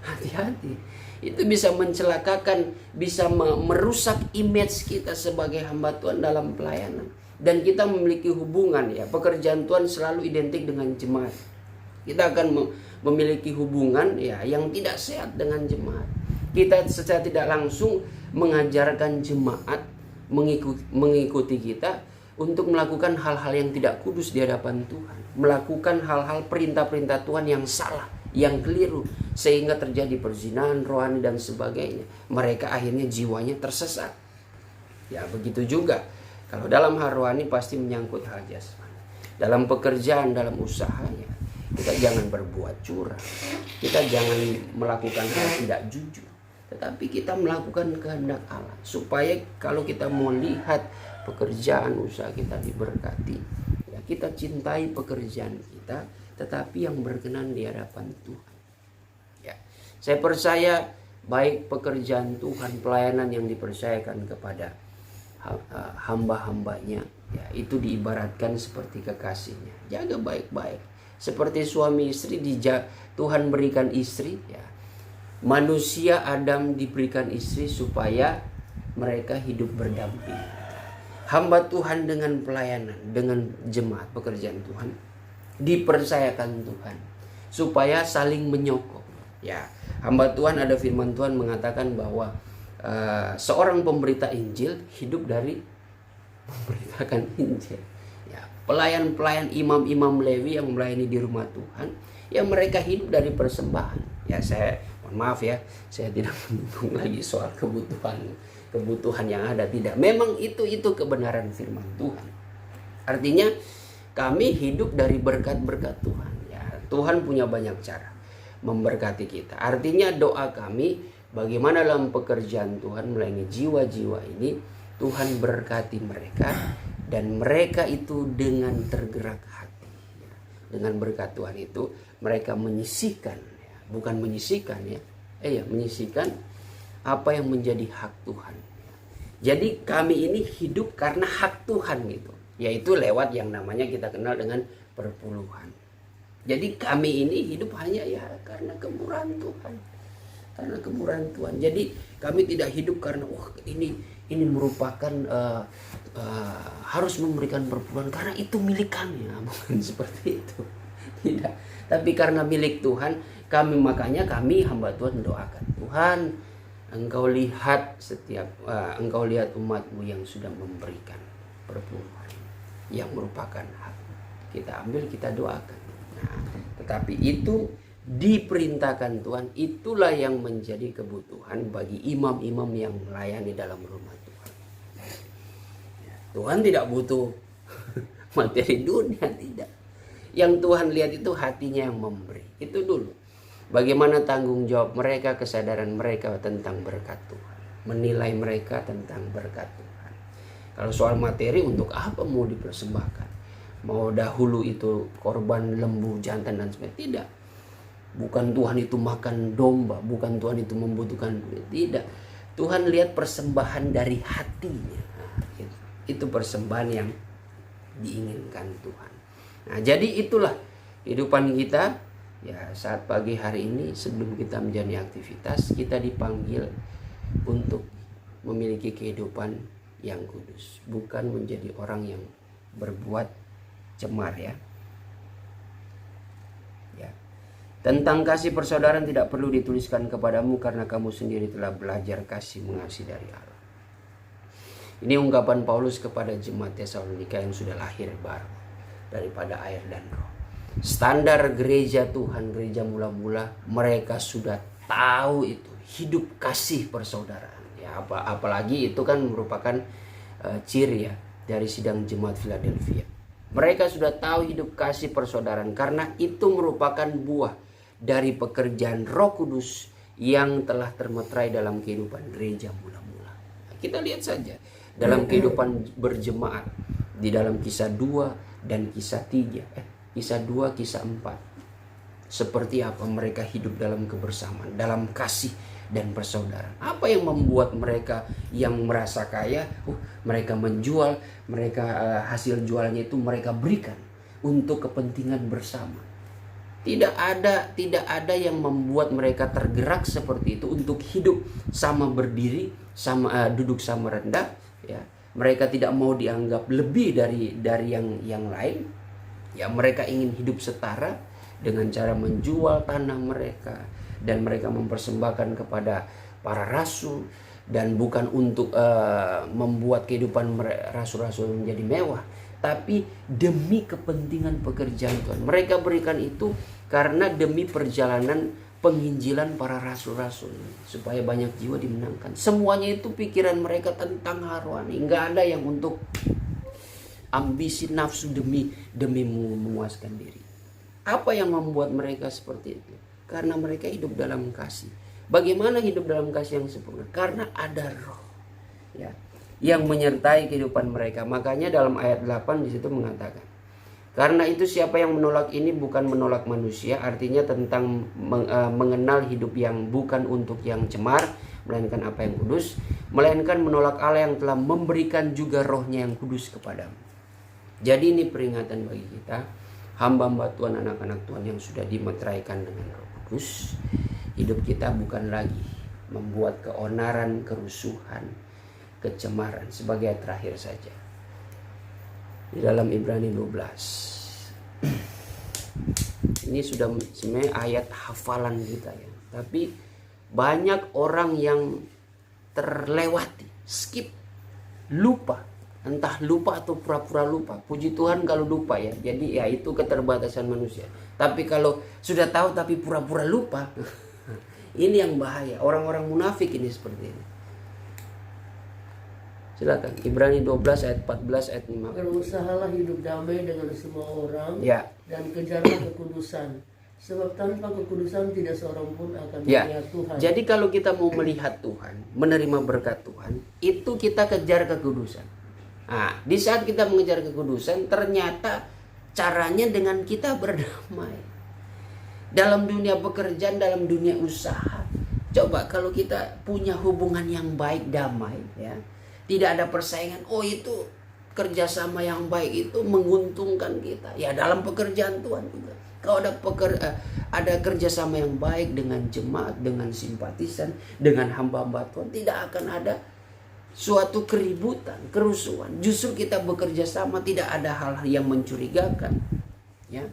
Hati-hati. Itu bisa mencelakakan, bisa merusak image kita sebagai hamba Tuhan dalam pelayanan. Dan kita memiliki hubungan ya, pekerjaan Tuhan selalu identik dengan jemaat. Kita akan memiliki hubungan ya yang tidak sehat dengan jemaat. Kita secara tidak langsung mengajarkan jemaat mengikuti kita untuk melakukan hal-hal yang tidak kudus di hadapan Tuhan, melakukan hal-hal perintah-perintah Tuhan yang salah, yang keliru, sehingga terjadi perzinahan rohani dan sebagainya. Mereka akhirnya jiwanya tersesat. Ya begitu juga kalau dalam hal rohani pasti menyangkut hal jasmani. Dalam pekerjaan, dalam usahanya, kita jangan berbuat curang, kita jangan melakukan hal tidak jujur, tetapi kita melakukan kehendak Allah, supaya kalau kita mau lihat pekerjaan usaha kita diberkati ya, kita cintai pekerjaan kita, tetapi yang berkenan di hadapan Tuhan ya. Saya percaya baik pekerjaan Tuhan, pelayanan yang dipercayakan kepada hamba-hambanya ya, itu diibaratkan seperti kekasihnya. Jaga baik-baik seperti suami istri, Tuhan berikan istri ya, Manusia Adam diberikan istri supaya mereka hidup berdamping. Hamba Tuhan dengan pelayanan, dengan jemaat pekerjaan Tuhan, dipercayakan Tuhan supaya saling menyokong. Ya, hamba Tuhan, ada firman Tuhan mengatakan bahwa seorang pemberita Injil hidup dari memberitakan Injil. Ya, pelayan-pelayan imam-imam Lewi yang melayani di rumah Tuhan, yang mereka hidup dari persembahan. Ya, saya mohon maaf ya, saya tidak mendukung lagi soal kebutuhan yang ada, tidak. Memang itu kebenaran firman Tuhan. Artinya kami hidup dari berkat-berkat Tuhan. Ya, Tuhan punya banyak cara memberkati kita. Artinya doa kami bagaimana dalam pekerjaan Tuhan melayani jiwa-jiwa ini, Tuhan berkati mereka dan mereka itu dengan tergerak hati. Ya, dengan berkat Tuhan itu mereka menyisihkan, ya, bukan menyisihkan ya, menyisihkan apa yang menjadi hak Tuhan. Jadi kami ini hidup karena hak Tuhan gitu, yaitu lewat yang namanya kita kenal dengan perpuluhan. Jadi kami ini hidup hanya ya karena kemurahan Tuhan. Karena kemurahan Tuhan. Jadi kami tidak hidup karena ini merupakan harus memberikan perpuluhan karena itu milik kami. Nah, bukan seperti itu. Tidak. Tapi karena milik Tuhan, makanya kami hamba Tuhan mendoakan, Tuhan, Engkau lihat Engkau lihat umatmu yang sudah memberikan perpuluhan yang merupakan hak. Kita ambil, kita doakan. Nah, tetapi itu diperintahkan Tuhan, itulah yang menjadi kebutuhan bagi imam-imam yang melayani dalam rumah Tuhan. Tuhan tidak butuh materi dunia, tidak. Yang Tuhan lihat itu hatinya yang memberi. Itu dulu. Bagaimana tanggung jawab mereka, kesadaran mereka tentang berkat Tuhan. Menilai mereka tentang berkat Tuhan. Kalau soal materi, untuk apa mau dipersembahkan? Mau dahulu itu korban lembu, jantan dan sebagainya? Tidak. Bukan Tuhan itu makan domba, bukan Tuhan itu membutuhkan duit. Tidak. Tuhan lihat persembahan dari hatinya. Nah, itu persembahan yang diinginkan Tuhan. Nah, jadi itulah kehidupan kita. Ya, saat pagi hari ini sebelum kita menjalani aktivitas, kita dipanggil untuk memiliki kehidupan yang kudus, bukan menjadi orang yang berbuat cemar ya. Ya. Tentang kasih persaudaraan tidak perlu dituliskan kepadamu karena kamu sendiri telah belajar kasih mengasihi dari Allah. Ini ungkapan Paulus kepada jemaat Tesalonika yang sudah lahir baru daripada air dan roh. Standar gereja Tuhan, gereja mula-mula, mereka sudah tahu itu hidup kasih persaudaraan. Ya, apalagi itu kan merupakan ciri ya dari sidang jemaat Philadelphia. Mereka sudah tahu hidup kasih persaudaraan karena itu merupakan buah dari pekerjaan Roh Kudus yang telah termeterai dalam kehidupan gereja mula-mula. Kita lihat saja dalam kehidupan berjemaat di dalam Kisah 2 dan Kisah 3. Kisah 2, Kisah 4. Seperti apa mereka hidup dalam kebersamaan, dalam kasih dan persaudaraan. Apa yang membuat mereka yang merasa kaya, mereka menjual, mereka hasil jualnya itu mereka berikan untuk kepentingan bersama. Tidak ada yang membuat mereka tergerak seperti itu untuk hidup sama berdiri, sama duduk sama rendah, ya. Mereka tidak mau dianggap lebih dari yang lain. Ya, mereka ingin hidup setara dengan cara menjual tanah mereka dan mereka mempersembahkan kepada para rasul, dan bukan untuk membuat kehidupan rasul-rasul menjadi mewah, tapi demi kepentingan pekerjaan Tuhan. Mereka berikan itu karena demi perjalanan penginjilan para rasul-rasul supaya banyak jiwa dimenangkan. Semuanya itu pikiran mereka tentang harwani, nggak ada yang untuk ambisi nafsu demi memuaskan diri. Apa yang membuat mereka seperti itu? Karena mereka hidup dalam kasih. Bagaimana hidup dalam kasih yang sempurna? Karena ada roh ya yang menyertai kehidupan mereka. Makanya dalam ayat 8 di situ mengatakan, karena itu siapa yang menolak ini bukan menolak manusia, artinya tentang mengenal hidup yang bukan untuk yang cemar, melainkan apa yang kudus, melainkan menolak Allah yang telah memberikan juga rohnya yang kudus kepadamu. Jadi ini peringatan bagi kita, hamba-hamba Tuhan, anak-anak Tuhan yang sudah dimeteraikan dengan Roh Kudus, hidup kita bukan lagi membuat keonaran, kerusuhan, kecemaran. Sebagai terakhir saja, di dalam Ibrani 12, ini sudah sebenarnya ayat hafalan kita ya, tapi banyak orang yang terlewati, skip, lupa, entah lupa atau pura-pura lupa. Puji Tuhan kalau lupa ya, jadi ya itu keterbatasan manusia. Tapi kalau sudah tahu tapi pura-pura lupa, ini yang bahaya. Orang-orang munafik ini seperti ini. Silakan, Ibrani 12 ayat 14 ayat 5. Berusahalah hidup damai dengan semua orang, Ya. dan kejarlah kekudusan. Sebab tanpa kekudusan tidak seorang pun akan Ya. melihat Tuhan. Jadi kalau kita mau melihat Tuhan, menerima berkat Tuhan, itu kita kejar kekudusan. Nah, di saat kita mengejar kekudusan, ternyata caranya dengan kita berdamai. Dalam dunia pekerjaan, dalam dunia usaha. Coba kalau kita punya hubungan yang baik, damai ya. Tidak ada persaingan. Oh, itu kerjasama yang baik itu menguntungkan kita. Ya, dalam pekerjaan Tuhan juga. Kalau ada kerjasama yang baik dengan jemaat, dengan simpatisan, dengan hamba-hamba Tuhan, tidak akan ada suatu keributan, kerusuhan. Justru kita bekerja sama, tidak ada hal yang mencurigakan, ya,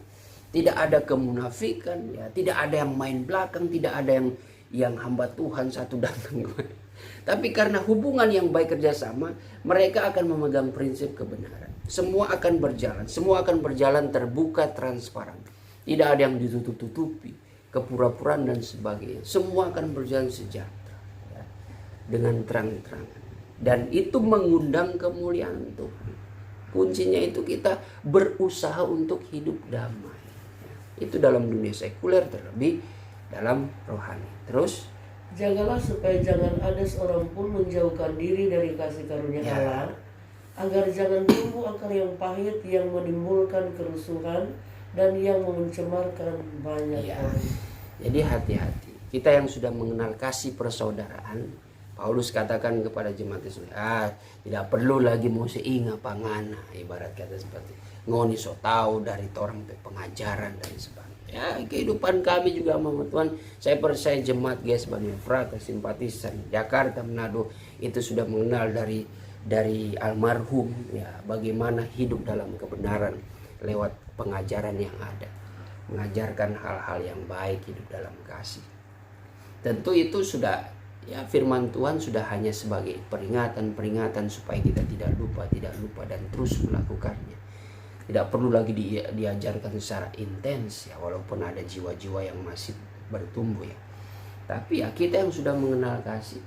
tidak ada kemunafikan, ya, tidak ada yang main belakang, tidak ada yang hamba Tuhan satu datang. Tapi karena hubungan yang baik kerjasama, mereka akan memegang prinsip kebenaran. Semua akan berjalan terbuka, transparan. Tidak ada yang ditutup-tutupi, kepura-puraan dan sebagainya. Semua akan berjalan sejahtera, ya, dengan terang-terangan. Dan itu mengundang kemuliaan Tuhan. Kuncinya itu kita berusaha untuk hidup damai. Ya, itu dalam dunia sekuler, terlebih dalam rohani. Terus, jagalah supaya jangan ada seorang pun menjauhkan diri dari kasih karunia Ya. Allah, agar jangan tumbuh akar yang pahit yang menimbulkan kerusuhan dan yang mencemarkan banyak ya, orang. jadi hati-hati. Kita yang sudah mengenal kasih persaudaraan, Paulus katakan kepada jemaat itu, tidak perlu lagi mau seingat pangana, ibarat kata seperti ngoni so tahu dari orang pengajaran dan sebagainya. Ya, kehidupan kami juga sama Tuhan. Saya percaya jemaat GS Bani Efrata, simpatisan Jakarta, Manado itu sudah mengenal dari almarhum ya, bagaimana hidup dalam kebenaran lewat pengajaran yang ada, mengajarkan hal-hal yang baik, hidup dalam kasih. Tentu itu sudah, ya, firman Tuhan sudah hanya sebagai peringatan supaya kita tidak lupa dan terus melakukannya. Tidak perlu lagi diajarkan secara intens ya, walaupun ada jiwa-jiwa yang masih bertumbuh ya. Tapi ya kita yang sudah mengenal kasih,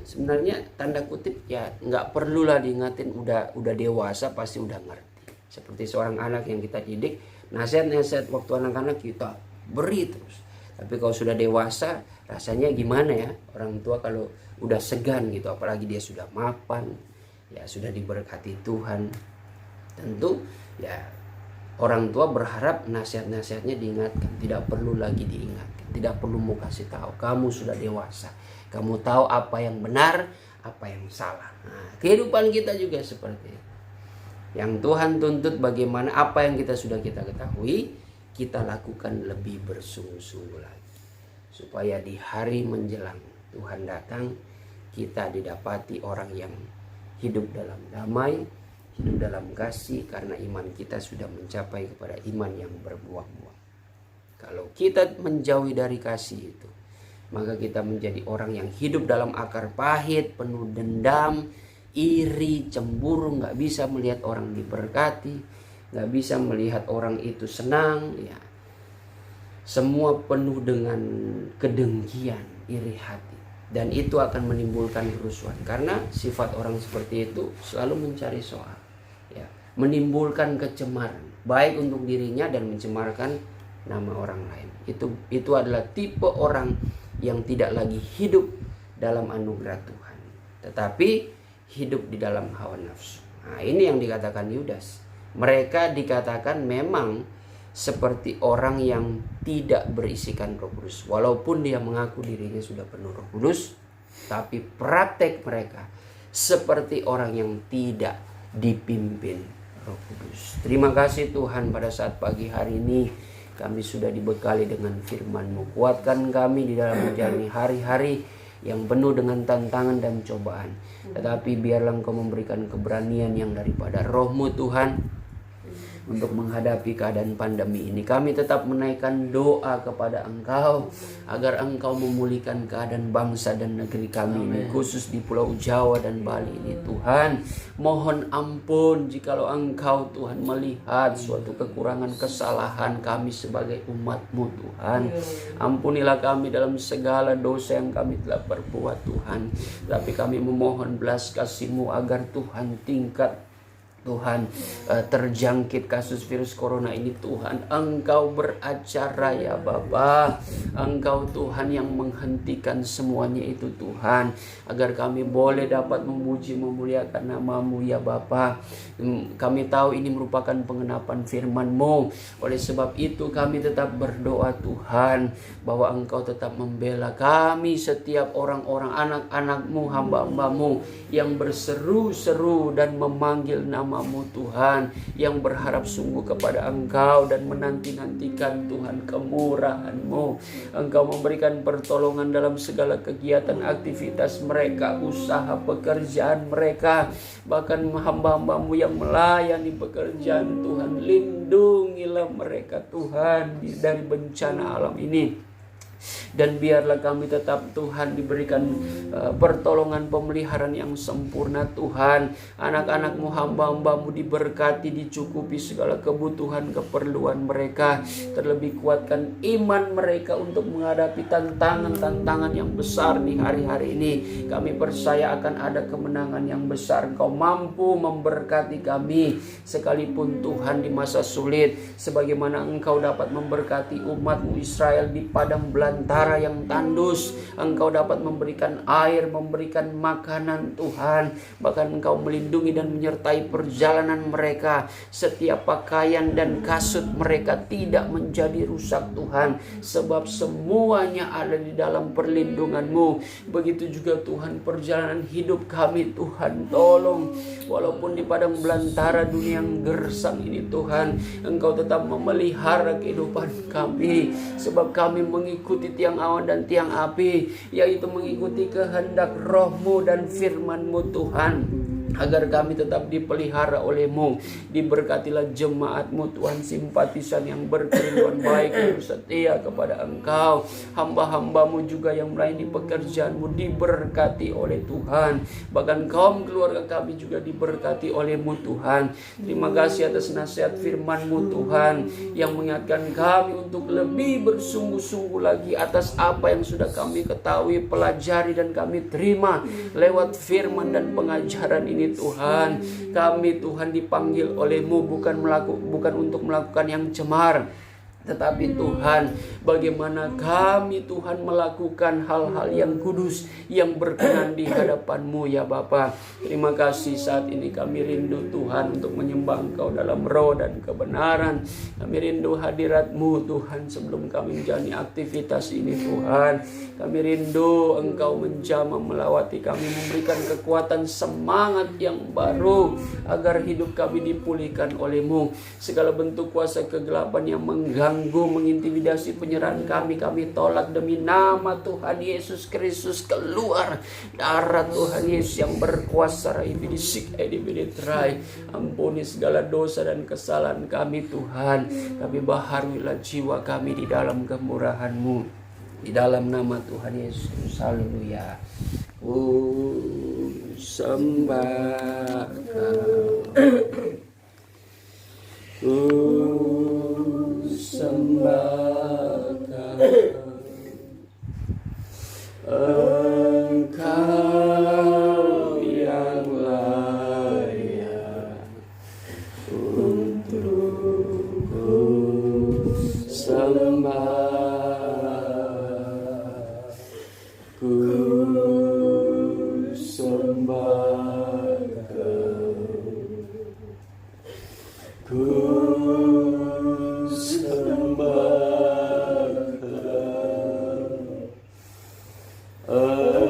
sebenarnya tanda kutip ya nggak perlulah diingatin, udah dewasa pasti udah ngerti. Seperti seorang anak yang kita didik, nasihat waktu anak-anak kita beri terus. Tapi kalau sudah dewasa rasanya gimana ya, orang tua kalau udah segan gitu, apalagi dia sudah mapan ya, sudah diberkati Tuhan. Tentu ya orang tua berharap nasihat-nasihatnya diingatkan, tidak perlu lagi diingatkan, tidak perlu mau kasih tahu, kamu sudah dewasa, kamu tahu apa yang benar, apa yang salah. Nah, kehidupan kita juga seperti itu. Yang Tuhan tuntut bagaimana apa yang kita ketahui, kita lakukan lebih bersungguh-sungguh lagi, supaya di hari menjelang Tuhan datang, kita didapati orang yang hidup dalam damai, hidup dalam kasih, karena iman kita sudah mencapai kepada iman yang berbuah-buah. Kalau kita menjauhi dari kasih itu, maka kita menjadi orang yang hidup dalam akar pahit, penuh dendam, iri, cemburu, nggak bisa melihat orang diberkati, nggak bisa melihat orang itu senang, ya. Semua penuh dengan kedengkian, iri hati. Dan itu akan menimbulkan kerusuhan, karena sifat orang seperti itu selalu mencari soal, ya, menimbulkan kecemaran baik untuk dirinya dan mencemarkan nama orang lain. Itu adalah tipe orang yang tidak lagi hidup dalam anugerah Tuhan, tetapi hidup di dalam hawa nafsu. Nah, ini yang dikatakan Yudas. Mereka dikatakan memang seperti orang yang tidak berisikan Roh Kudus. Walaupun dia mengaku dirinya sudah penuh Roh Kudus, tapi praktek mereka seperti orang yang tidak dipimpin Roh Kudus. Terima kasih Tuhan pada saat pagi hari ini kami sudah dibekali dengan firman-Mu. Kuatkan kami di dalam menjalani hari-hari yang penuh dengan tantangan dan cobaan. Tetapi biarlah Engkau memberikan keberanian yang daripada Roh-Mu Tuhan, untuk menghadapi keadaan pandemi ini. Kami tetap menaikkan doa kepada Engkau agar Engkau memulihkan keadaan bangsa dan negeri kami ini, khusus di Pulau Jawa dan Bali ini. Tuhan, mohon ampun jikalau Engkau Tuhan melihat suatu kekurangan kesalahan kami sebagai umat-Mu Tuhan. Ampunilah kami dalam segala dosa yang kami telah perbuat Tuhan. Tapi kami memohon belas kasih-Mu agar Tuhan tingkat terjangkit kasus virus corona ini Tuhan, Engkau beracara ya Bapa. Engkau Tuhan yang menghentikan semuanya itu Tuhan, agar kami boleh dapat memuji memuliakan nama-Mu ya Bapa. Kami tahu ini merupakan pengenapan firman-Mu. Oleh sebab itu kami tetap berdoa Tuhan, bahwa Engkau tetap membela kami, setiap orang-orang anak-anak-Mu, hamba-hamba-Mu yang berseru-seru dan memanggil nama-Mu Tuhan, yang berharap sungguh kepada Engkau dan menanti-nantikan Tuhan kemurahan-Mu. Engkau memberikan pertolongan dalam segala kegiatan aktivitas mereka, usaha pekerjaan mereka, bahkan hamba-hamba-Mu yang melayani pekerjaan Tuhan. Lindungilah mereka Tuhan dari bencana alam ini. Dan biarlah kami tetap Tuhan diberikan pertolongan pemeliharaan yang sempurna Tuhan. Anak-anak-Mu, hamba-hamba-Mu diberkati, dicukupi segala kebutuhan keperluan mereka. Terlebih kuatkan iman mereka untuk menghadapi tantangan-tantangan yang besar di hari-hari ini. Kami percaya akan ada kemenangan yang besar. Engkau mampu memberkati kami sekalipun Tuhan di masa sulit, sebagaimana Engkau dapat memberkati umat-Mu Israel di padang belantara yang tandus. Engkau dapat memberikan air, memberikan makanan Tuhan. Bahkan Engkau melindungi dan menyertai perjalanan mereka. Setiap pakaian dan kasut mereka tidak menjadi rusak Tuhan, sebab semuanya ada di dalam perlindungan-Mu. Begitu juga Tuhan perjalanan hidup kami Tuhan. Tolong, walaupun di padang belantara dunia yang gersang ini Tuhan, Engkau tetap memelihara kehidupan kami, sebab kami mengikuti tiang awan dan tiang api, yaitu mengikuti kehendak Roh-Mu dan firman-Mu Tuhan, agar kami tetap dipelihara oleh-Mu. Diberkatilah jemaat-Mu Tuhan, simpatisan yang berkerinduan baik, yang setia kepada Engkau. Hamba-hamba-Mu juga yang melayani pekerjaan-Mu diberkati oleh Tuhan. Bahkan kaum keluarga kami juga diberkati oleh-Mu Tuhan. Terima kasih atas nasihat firman-Mu Tuhan, yang mengingatkan kami untuk lebih bersungguh-sungguh lagi atas apa yang sudah kami ketahui, pelajari dan kami terima lewat firman dan pengajaran ini Tuhan. Kami Tuhan dipanggil oleh-Mu bukan untuk melakukan yang cemar, tetapi Tuhan, bagaimana kami Tuhan melakukan hal-hal yang kudus, yang berkenan di hadapan-Mu ya Bapa. Terima kasih, saat ini kami rindu Tuhan untuk menyembah Engkau dalam roh dan kebenaran. Kami rindu hadirat-Mu Tuhan sebelum kami menjalani aktivitas ini Tuhan. Kami rindu Engkau menjamah melawati kami, memberikan kekuatan semangat yang baru, agar hidup kami dipulihkan oleh-Mu. Segala bentuk kuasa kegelapan yang mengintimidasi penyerahan kami tolak demi nama Tuhan Yesus Kristus. Keluar darah Tuhan Yesus yang berkuasa. Ampuni segala dosa dan kesalahan kami Tuhan. Kami baharuilah jiwa kami di dalam kemurahan-Mu, di dalam nama Tuhan Yesus. Haleluya. Sembah sembah Engkau yang layak untuk sembah. Ku sembah Kau, ku sembah Kau.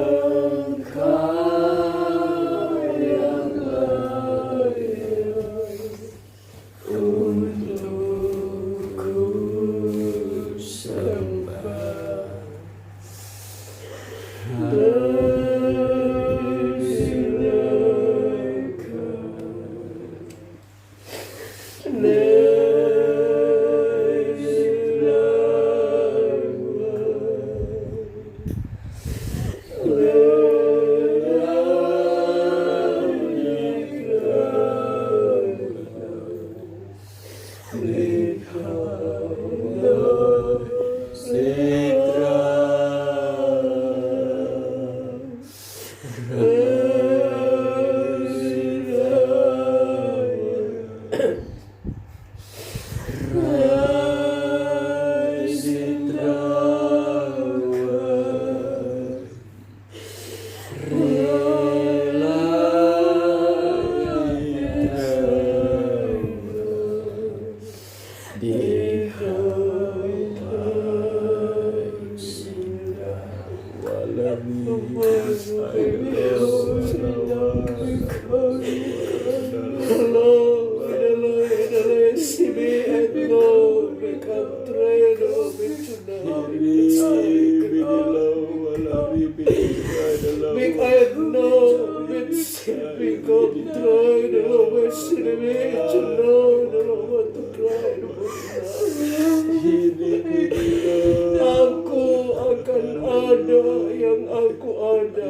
Aku akan ada yang aku ada.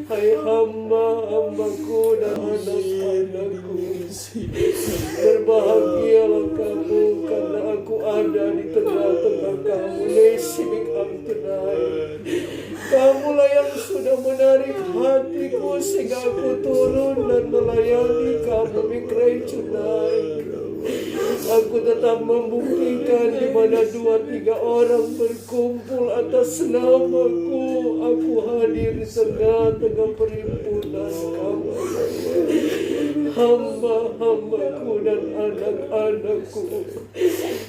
Hai hamba-hambaku dan anak-anakku, berbahagialah kamu karena aku ada di tengah-tengah kamu. Kamulah yang sudah menarik hatiku sehingga aku turun dan melayani kamu. Aku tetap membuktikan di mana 2-3 orang berkumpul atas namaku, aku hadir di tengah-tengah perhimpunan kamu. Hamba-hambaku dan anak-anakku,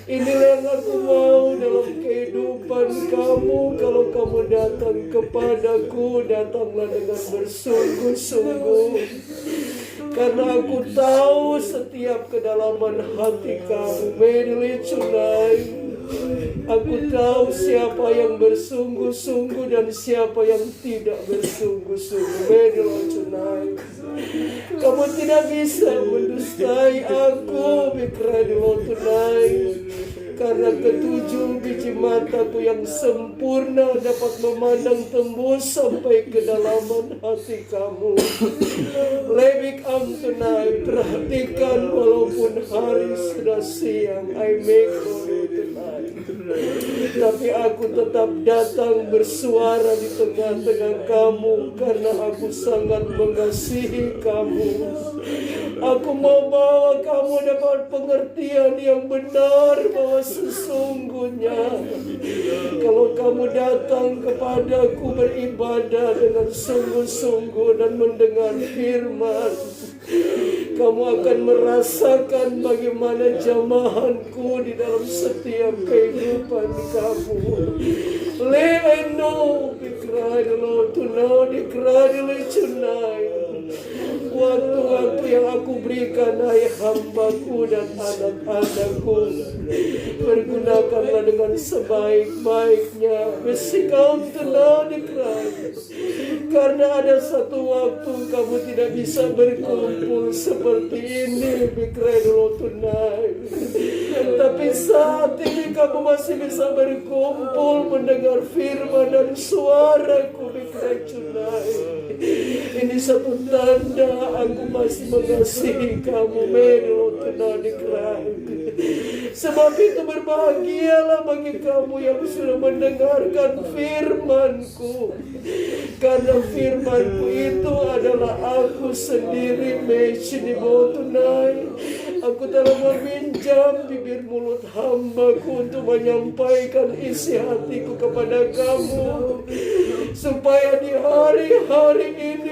inilah yang aku mau dalam kehidupan kamu. Kalau kamu datang kepadaku, datanglah dengan bersungguh-sungguh, karena aku tahu setiap kedalaman hati kamu. Aku tahu siapa yang bersungguh-sungguh dan siapa yang tidak bersungguh-sungguh. Kamu tidak bisa mendustai aku, karena ketujuh biji mataku yang sempurna dapat memandang tembus sampai kedalaman hati kamu. Lebih tonight, perhatikan walaupun hari sudah siang, I make tonight. Tapi aku tetap datang bersuara di tengah-tengah kamu karena aku sangat mengasihi kamu. Aku mau bawa kamu dapat pengertian yang benar bahwa sesungguhnya kalau kamu datang kepadaku beribadah dengan sungguh-sungguh dan mendengar firman, kamu akan merasakan bagaimana jamahanku di dalam setiap kehidupan kamu. Waktu-waktu yang aku berikan, hai hambaku dan anak-anakku, pergunakanlah dengan sebaik-baiknya. Karena ada satu waktu kamu tidak bisa berkumpul seperti ini, tapi saat ini kamu masih bisa berkumpul mendengar firman dan suaraku. Ini satu tanda aku masih mengasihi kamu. Sebab itu berbahagialah bagi kamu yang sudah mendengarkan firmanku, karena firmanku itu adalah aku sendiri. Aku telah meminjam bibir mulut hambaku untuk menyampaikan isi hatiku kepada kamu, supaya di hari-hari ini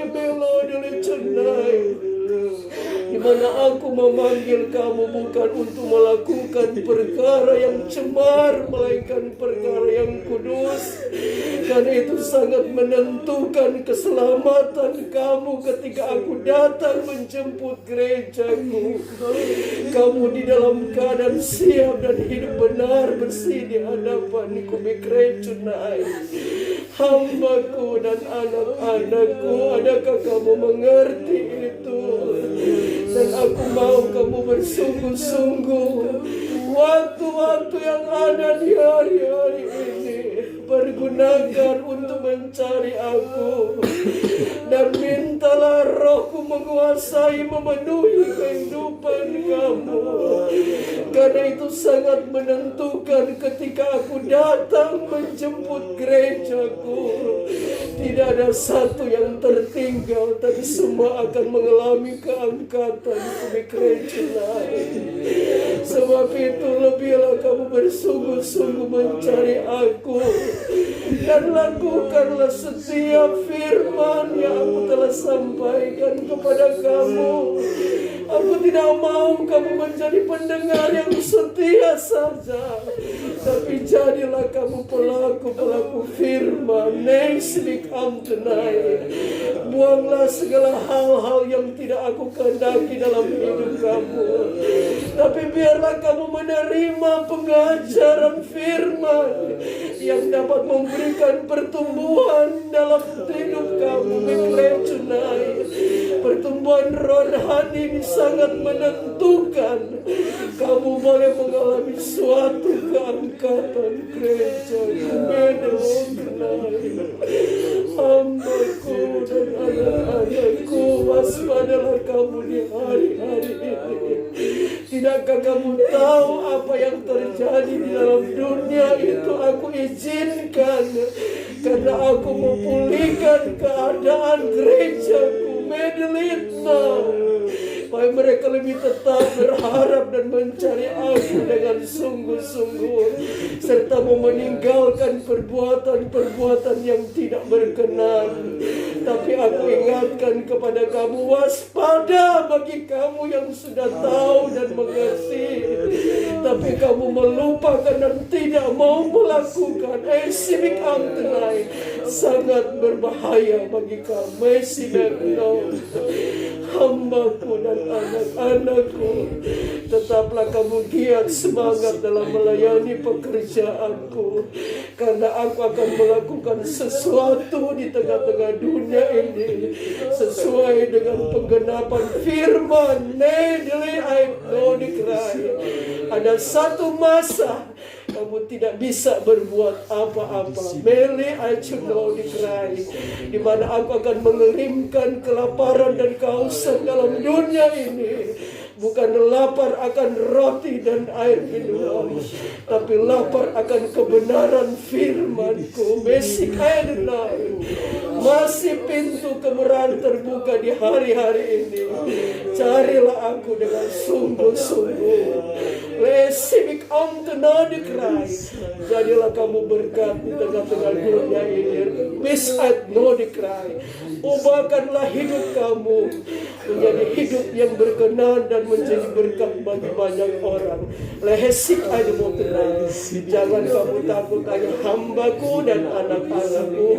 di mana aku memanggil kamu bukan untuk melakukan perkara yang cemar, melainkan perkara yang kudus. Karena itu sangat menentukan keselamatan kamu ketika aku datang menjemput gerejaku. Kamu di dalam keadaan siap dan hidup benar bersih di hadapanku. Hambaku dan anak-anakku, adakah kamu mengerti itu? Dan aku mau kamu bersungguh-sungguh waktu-waktu yang ada di hari-hari ini. Pergunakan untuk mencari aku, dan mintalah rohku menguasai, memenuhi kehidupan kamu. Karena itu sangat menentukan ketika aku datang menjemput gerejaku. Tidak ada satu yang tertinggal, tapi semua akan mengalami keangkatan. Sebab itu lebihlah kamu bersungguh-sungguh mencari aku, dan lakukanlah setiap firman yang aku telah sampaikan kepada kamu. Aku tidak mau kamu menjadi pendengar yang setia saja, Tapi jadilah kamu pelaku firman. Nesbik amtenai. Buanglah segala hal-hal yang tidak aku kehendaki dalam hidup kamu. Tapi biarlah kamu menerima pengajaran firman yang dapat memberikan pertumbuhan dalam hidup kamu. Pertumbuhan rohani ini sangat menentukan. Kamu boleh mengalami suatu keangkatan gereja. Hambaku dan anak-anakku, waspadalah kamu di hari-hari ini. Tidakkah kamu tahu apa yang terjadi di dalam dunia itu aku izinkan karena aku memulihkan keadaan gerejaku. Medelitna, supaya mereka lebih tetap berharap dan mencari aku dengan sungguh-sungguh, serta mau meninggalkan perbuatan-perbuatan yang tidak berkenan. Tapi aku ingatkan kepada kamu, waspada bagi kamu yang sudah tahu dan mengerti, tapi kamu melupakan dan tidak mau melakukan. Sibik amtenai, sangat berbahaya bagi kamu. Sibik hambaku dan anak-anakku, tetaplah kamu giat semangat dalam melayani pekerjaanku, karena aku akan melakukan sesuatu di tengah-tengah dunia ini sesuai dengan penggenapan firman. Ada satu masa kamu tidak bisa berbuat apa-apa. Di mana aku akan mengerimkan kelaparan dan kehausan dalam dunia ini. Bukan lapar akan roti dan air minum, tapi lapar akan kebenaran firman-Ku. Masih pintu kebenaran terbuka di hari-hari ini. Carilah aku dengan sungguh-sungguh. Lesibik amtenadikrai. Jadilah kamu berkat di tengah-tengah dunia ini. Bisat nodikrai. Ubahkanlah hidup kamu menjadi hidup yang berkenan dan menjadi berkat bagi banyak orang. Lehesik ada mau tenang. Jangan kamu takut hanya hambaku dan anak-anakku.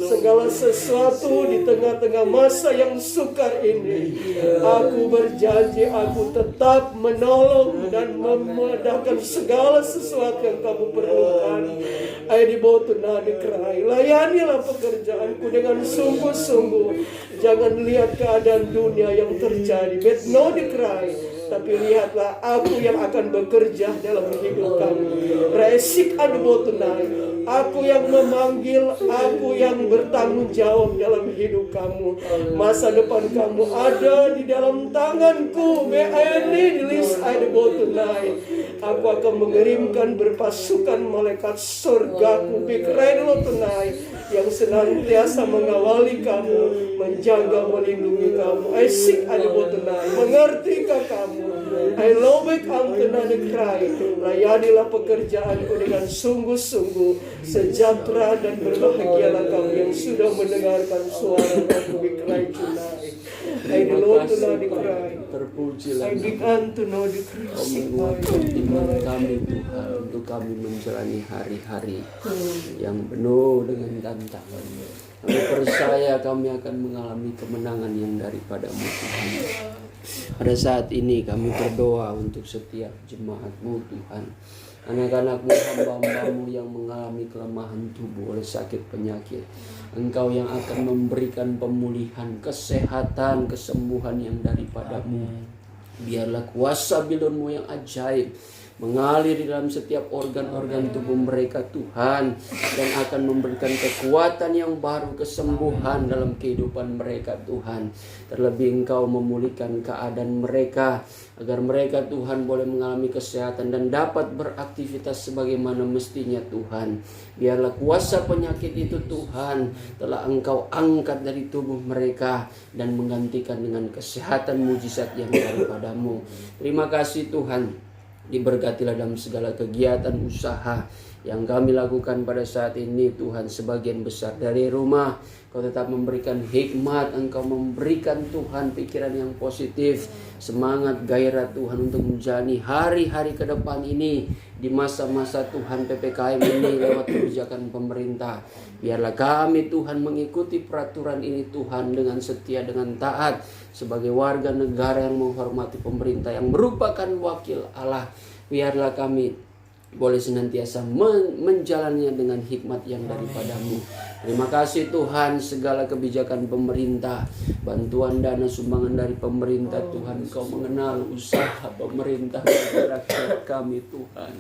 Segala sesuatu di tengah-tengah masa yang sukar ini, aku berjanji aku tetap menolong dan memudahkan segala sesuatu yang kamu perlukan. Ayo dibawa tunai dikerai. Layanilah pekerjaanku dengan sungguh-sungguh. Jangan lihat keadaan dunia yang terjadi. Bet no dikerai. Tapi lihatlah aku yang akan bekerja dalam hidup kamu. Resik adu botunai. Aku yang memanggil, aku yang bertanggung jawab dalam hidup kamu. Masa depan kamu ada di dalam tanganku. Be'eni dilis adu botunai. Aku akan mengirimkan berpasukan malaikat surgaku. Bikrai dulu tunai. Yang senantiasa mengawali kamu, menjaga, melindungi kamu. Resik adu botunai. Mengertikah kamu? I love it amtenadikrai. Layanilah pekerjaanku dengan sungguh-sungguh. Sejahtera dan berbahagialah kamu yang sudah mendengarkan suara aku bikrai tunai. I love tunadikrai. Terpujilah I dikantu nodikrai. Kau menguatkan iman kami Tuhan, untuk kami menjalani hari-hari yang penuh dengan tantangan. Kami percaya kami akan mengalami kemenangan yang daripada-Mu Tuhan. Pada saat ini kami berdoa untuk setiap jemaat-Mu Tuhan, anak-anak-Mu, hamba-hamba-Mu yang mengalami kelemahan tubuh oleh sakit penyakit. Engkau yang akan memberikan pemulihan, kesehatan, kesembuhan yang daripada-Mu. Biarlah kuasa bilun-Mu yang ajaib mengalir di dalam setiap organ-organ tubuh mereka Tuhan, dan akan memberikan kekuatan yang baru, kesembuhan dalam kehidupan mereka Tuhan. Terlebih Engkau memulihkan keadaan mereka, agar mereka Tuhan boleh mengalami kesehatan dan dapat beraktivitas sebagaimana mestinya Tuhan. Biarlah kuasa penyakit itu Tuhan telah Engkau angkat dari tubuh mereka dan menggantikan dengan kesehatan mujizat yang daripada-Mu. Terima kasih Tuhan. Diberkatilah dalam segala kegiatan usaha yang kami lakukan pada saat ini Tuhan, sebagian besar dari rumah, Kau tetap memberikan hikmat, Engkau memberikan Tuhan pikiran yang positif, semangat, gairah Tuhan untuk menjalani hari-hari ke depan ini di masa-masa Tuhan PPKM ini lewat kebijakan pemerintah. Biarlah kami Tuhan mengikuti peraturan ini Tuhan dengan setia, dengan taat sebagai warga negara yang menghormati pemerintah yang merupakan wakil Allah. Biarlah kami boleh senantiasa menjalannya dengan hikmat yang daripada-Mu. Terima kasih Tuhan, segala kebijakan pemerintah, bantuan dana sumbangan dari pemerintah Tuhan, Kau mengenal usaha pemerintah bagi rakyat kami Tuhan.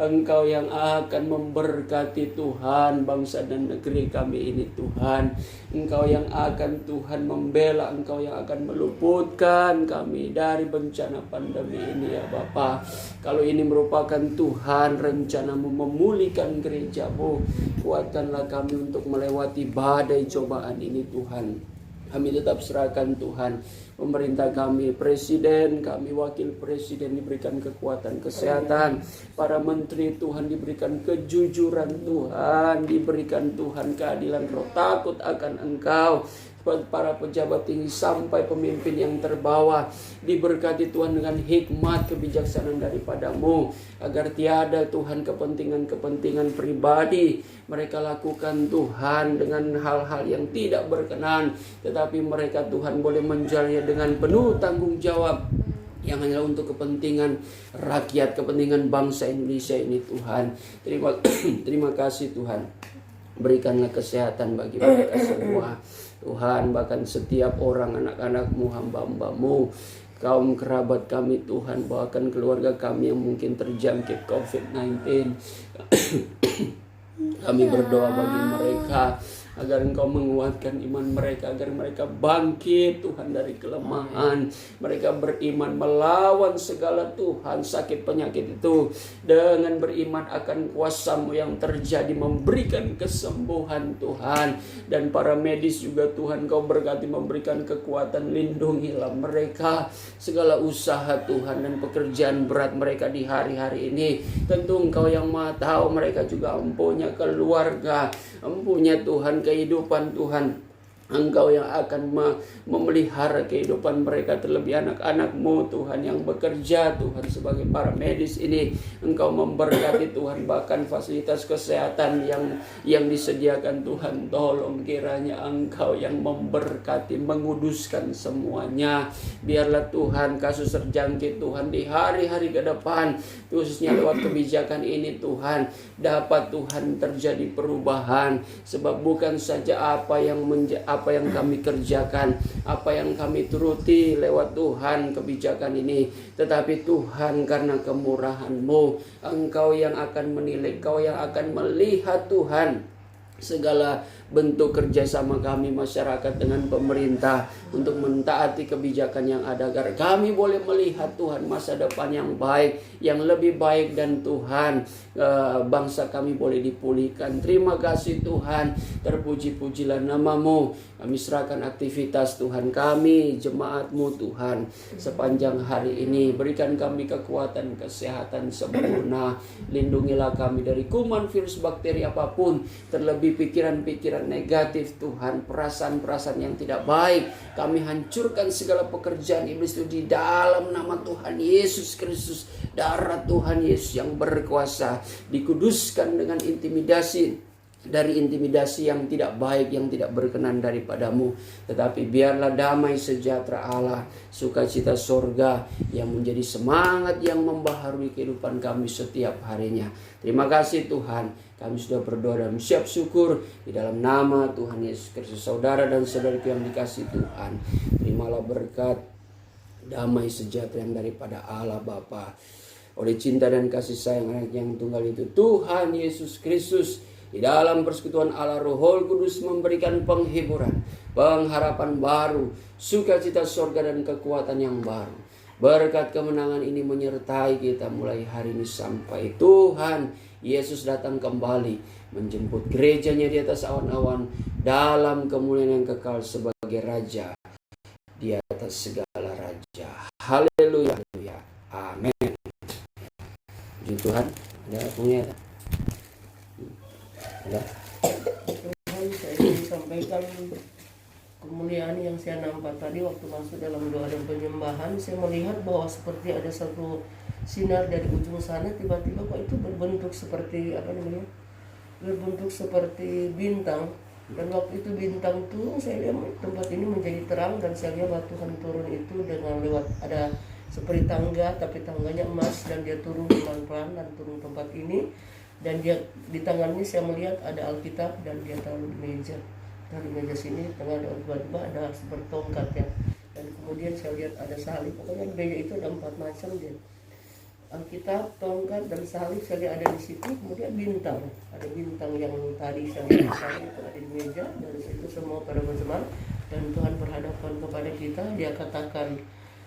Engkau yang akan memberkati Tuhan bangsa dan negeri kami ini Tuhan. Engkau yang akan Tuhan membela, Engkau yang akan meluputkan kami dari bencana pandemi ini ya Bapa. Kalau ini merupakan Tuhan rencana-Mu memulihkan gereja-Mu, kuatkanlah kami untuk melewati badai cobaan ini Tuhan. Kami tetap serahkan Tuhan pemerintah kami, presiden kami, wakil presiden diberikan kekuatan kesehatan, para menteri Tuhan diberikan kejujuran Tuhan, diberikan Tuhan keadilan, roh takut akan Engkau. Para pejabat tinggi sampai pemimpin yang terbawah diberkati Tuhan dengan hikmat kebijaksanaan daripada-Mu, agar tiada Tuhan kepentingan-kepentingan pribadi mereka lakukan Tuhan dengan hal-hal yang tidak berkenan, tetapi mereka Tuhan boleh menjalannya dengan penuh tanggung jawab yang hanya untuk kepentingan rakyat, kepentingan bangsa Indonesia ini Tuhan. Terima kasih Tuhan. Berikanlah kesehatan bagi mereka semua Tuhan, bahkan setiap orang, anak-anak-Mu, hamba-hamba-Mu, kaum kerabat kami Tuhan, bahkan keluarga kami yang mungkin terjangkit COVID-19. Kami berdoa bagi mereka agar Engkau menguatkan iman mereka, agar mereka bangkit Tuhan dari kelemahan. Mereka beriman melawan segala Tuhan sakit penyakit itu dengan beriman akan kuasa-Mu yang terjadi, memberikan kesembuhan Tuhan. Dan para medis juga Tuhan Kau berkati, memberikan kekuatan, lindungilah mereka, segala usaha Tuhan dan pekerjaan berat mereka di hari-hari ini. Tentu Engkau yang Maha tahu, mereka juga mempunyai keluarga, mempunyai Tuhan kehidupan Tuhan. Engkau yang akan memelihara kehidupan mereka, terlebih anak-anak-Mu Tuhan yang bekerja Tuhan sebagai para medis ini. Engkau memberkati Tuhan, bahkan fasilitas kesehatan yang disediakan Tuhan, tolong kiranya Engkau yang memberkati, menguduskan semuanya. Biarlah Tuhan kasus terjangkit Tuhan di hari-hari ke depan, khususnya lewat kebijakan ini Tuhan, dapat Tuhan terjadi perubahan. Sebab bukan saja apa yang kami kerjakan, apa yang kami turuti lewat Tuhan kebijakan ini, tetapi Tuhan karena kemurahan-Mu, Engkau yang akan menilai, Engkau yang akan melihat Tuhan segala bentuk kerjasama kami masyarakat dengan pemerintah untuk mentaati kebijakan yang ada, agar kami boleh melihat Tuhan masa depan yang baik, yang lebih baik, dan Tuhan bangsa kami boleh dipulihkan. Terima kasih Tuhan, terpuji-pujilah nama-Mu. Kami serahkan aktivitas Tuhan kami, jemaat-Mu Tuhan sepanjang hari ini. Berikan kami kekuatan, kesehatan sempurna. Lindungilah kami dari kuman, virus, bakteri apapun, terlebih pikiran-pikiran negatif Tuhan, perasaan-perasaan yang tidak baik. Kami hancurkan segala pekerjaan iblis itu di dalam nama Tuhan Yesus Kristus. Darah Tuhan Yesus yang berkuasa dikuduskan dengan intimidasi, dari intimidasi yang tidak baik, yang tidak berkenan daripada-Mu. Tetapi biarlah damai sejahtera Allah, sukacita sorga yang menjadi semangat yang membaharui kehidupan kami setiap harinya. Terima kasih Tuhan, kami sudah berdoa dan siap syukur di dalam nama Tuhan Yesus Kristus. Saudara dan saudariku yang dikasihi Tuhan, terimalah berkat damai sejahtera yang daripada Allah Bapa, oleh cinta dan kasih sayang anak yang tunggal itu, Tuhan Yesus Kristus, di dalam persekutuan Allah Roh Kudus memberikan penghiburan, pengharapan baru, sukacita sorga dan kekuatan yang baru. Berkat kemenangan ini menyertai kita mulai hari ini sampai Tuhan Yesus datang kembali menjemput gerejanya di atas awan-awan dalam kemuliaan yang kekal sebagai Raja di atas segala raja. Haleluya. Amin. Puji Tuhan. Ada punya. Ya. Tuhan, saya ingin sampaikan kemuliaan yang saya nampak tadi waktu masuk dalam doa dan penyembahan. Saya melihat bahwa seperti ada satu sinar dari ujung sana, tiba-tiba kok itu berbentuk seperti apa namanya, berbentuk seperti bintang. Dan waktu itu bintang turun, saya lihat tempat ini menjadi terang, dan saya lihat bahwa Tuhan turun itu dengan lewat ada seperti tangga, tapi tangganya emas, dan dia turun pelan-pelan dan turun tempat ini. Dan dia di tangannya saya melihat ada Alkitab, dan dia taruh di meja. Dari meja sini tengah ada tiba-tiba ada seperti tongkat ya. Dan kemudian saya lihat ada salib. Pokoknya di meja itu ada 4 macam dia. Alkitab, tongkat, dan salib saya lihat ada di situ. Kemudian bintang, ada bintang yang tadi saya lihat salib itu ada di meja. Dan itu semua pada berteman. Dan Tuhan berhadapan kepada kita. Dia katakan,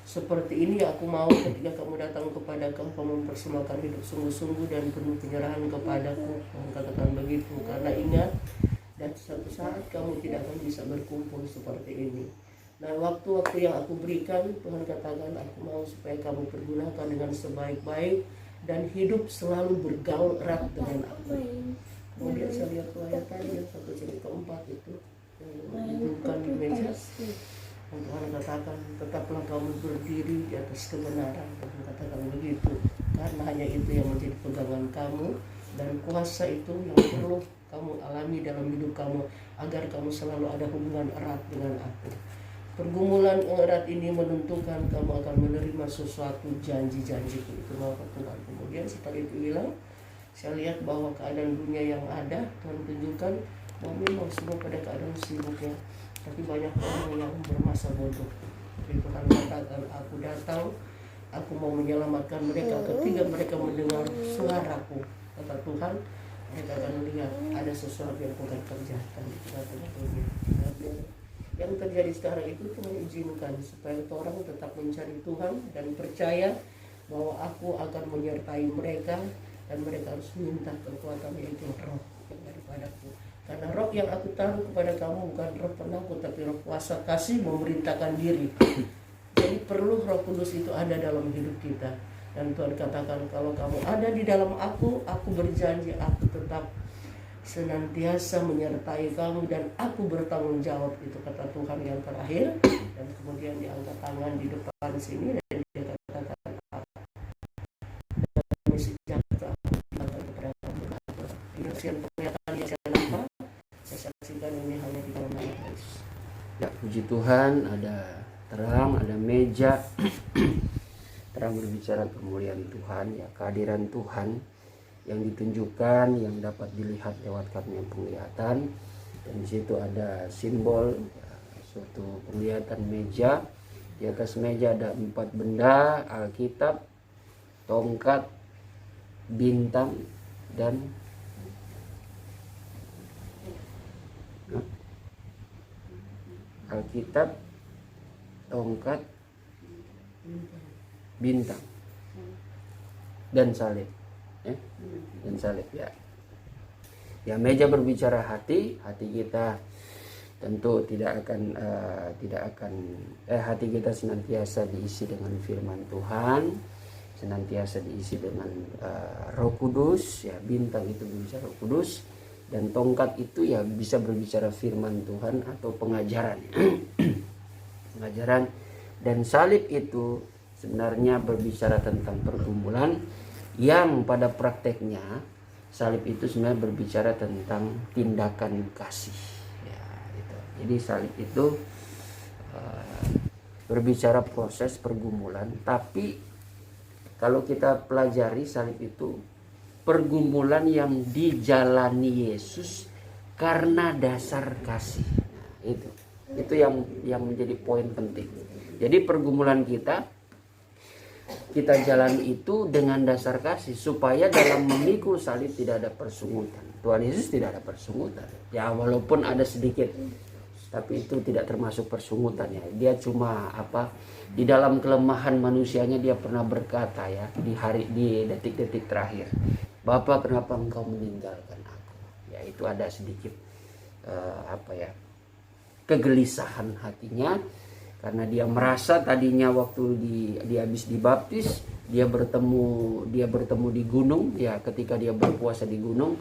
seperti ini aku mau ketika kamu datang kepada kamu mempersembahkan hidup sungguh-sungguh dan penuh penyerahan kepadaku. Tuhan katakan begitu. Karena ingat, dan suatu saat kamu tidak akan bisa berkumpul seperti ini. Nah, waktu-waktu yang aku berikan, Tuhan katakan, aku mau supaya kamu pergunakan dengan sebaik-baik dan hidup selalu bergaul erat dengan aku. Kemudian saya lihat ayat tadi yang 1 Korintus 4 itu bukan di meja. Dan Tuhan katakan, tetaplah kamu berdiri di atas kebenaran. Tuhan katakan begitu, karena hanya itu yang menjadi pegangan kamu, dan kuasa itu yang perlu kamu alami dalam hidup kamu, agar kamu selalu ada hubungan erat dengan aku. Pergumulan yang erat ini menentukan kamu akan menerima sesuatu janji-janjiku itu bahwa Tuhan. Kemudian setelah itu bilang, saya lihat bahwa keadaan dunia yang ada, Tuhan tunjukkan bahwa memang semua pada keadaan sibuk ya, tapi banyak orang yang bermasa bodoh. Tapi Tuhan katakan, aku datang, aku mau menyelamatkan mereka ketika mereka mendengar suaraku. Kata Tuhan, mereka akan melihat ada sesuatu yang Tuhan kerjakan. Yang terjadi sekarang itu Tuhan izinkan supaya orang tetap mencari Tuhan dan percaya bahwa aku akan menyertai mereka, dan mereka harus minta kekuatan, yaitu roh yang daripadaku. Karena roh yang aku taruh kepada kamu bukan roh penakut, tapi roh kuasa kasih memerintahkan diri. Jadi perlu Roh Kudus itu ada dalam hidup kita. Dan Tuhan katakan, kalau kamu ada di dalam aku berjanji aku tetap senantiasa menyertai kamu, dan aku bertanggung jawab. Itu kata Tuhan yang terakhir. Dan kemudian diangkat tangan di depan sini, dan dia katakan, damai sejahtera kepada kamu. Ini sekian pernyataan yang saya nampak. Saya saksikan ini hanya di dalam nama Yesus. Ya, puji Tuhan, ada terang, ada meja. Terang berbicara kemuliaan Tuhan, ya, kehadiran Tuhan yang ditunjukkan, yang dapat dilihat lewat karunia penglihatan. Dan di situ ada simbol, ya, suatu penglihatan meja. Di atas meja ada 4 benda: Alkitab, tongkat, bintang, dan Alkitab, tongkat, bintang, dan salib. Ya, dan salib ya. Ya, meja berbicara hati kita tentu hati kita senantiasa diisi dengan firman Tuhan, senantiasa diisi dengan Roh Kudus. Ya, bintang itu berbicara Roh Kudus, dan tongkat itu ya bisa berbicara firman Tuhan atau pengajaran. Pengajaran. Dan salib itu sebenarnya berbicara tentang pergumulan, yang pada prakteknya salib itu sebenarnya berbicara tentang tindakan kasih. Ya, gitu. Jadi salib itu berbicara proses pergumulan, tapi kalau kita pelajari salib itu pergumulan yang dijalani Yesus karena dasar kasih. Nah, itu yang menjadi poin penting. Jadi pergumulan kita jalani itu dengan dasar kasih, supaya dalam memikul salib tidak ada persungutan. Tuhan Yesus tidak ada persungutan. Ya, walaupun ada sedikit, tapi itu tidak termasuk persungutan ya. Dia cuma di dalam kelemahan manusianya dia pernah berkata ya, di detik-detik terakhir, Bapa, kenapa engkau meninggalkan aku? Ya, itu ada sedikit kegelisahan hatinya, karena dia merasa tadinya waktu dia habis dibaptis, dia bertemu di gunung ya, ketika dia berpuasa di gunung,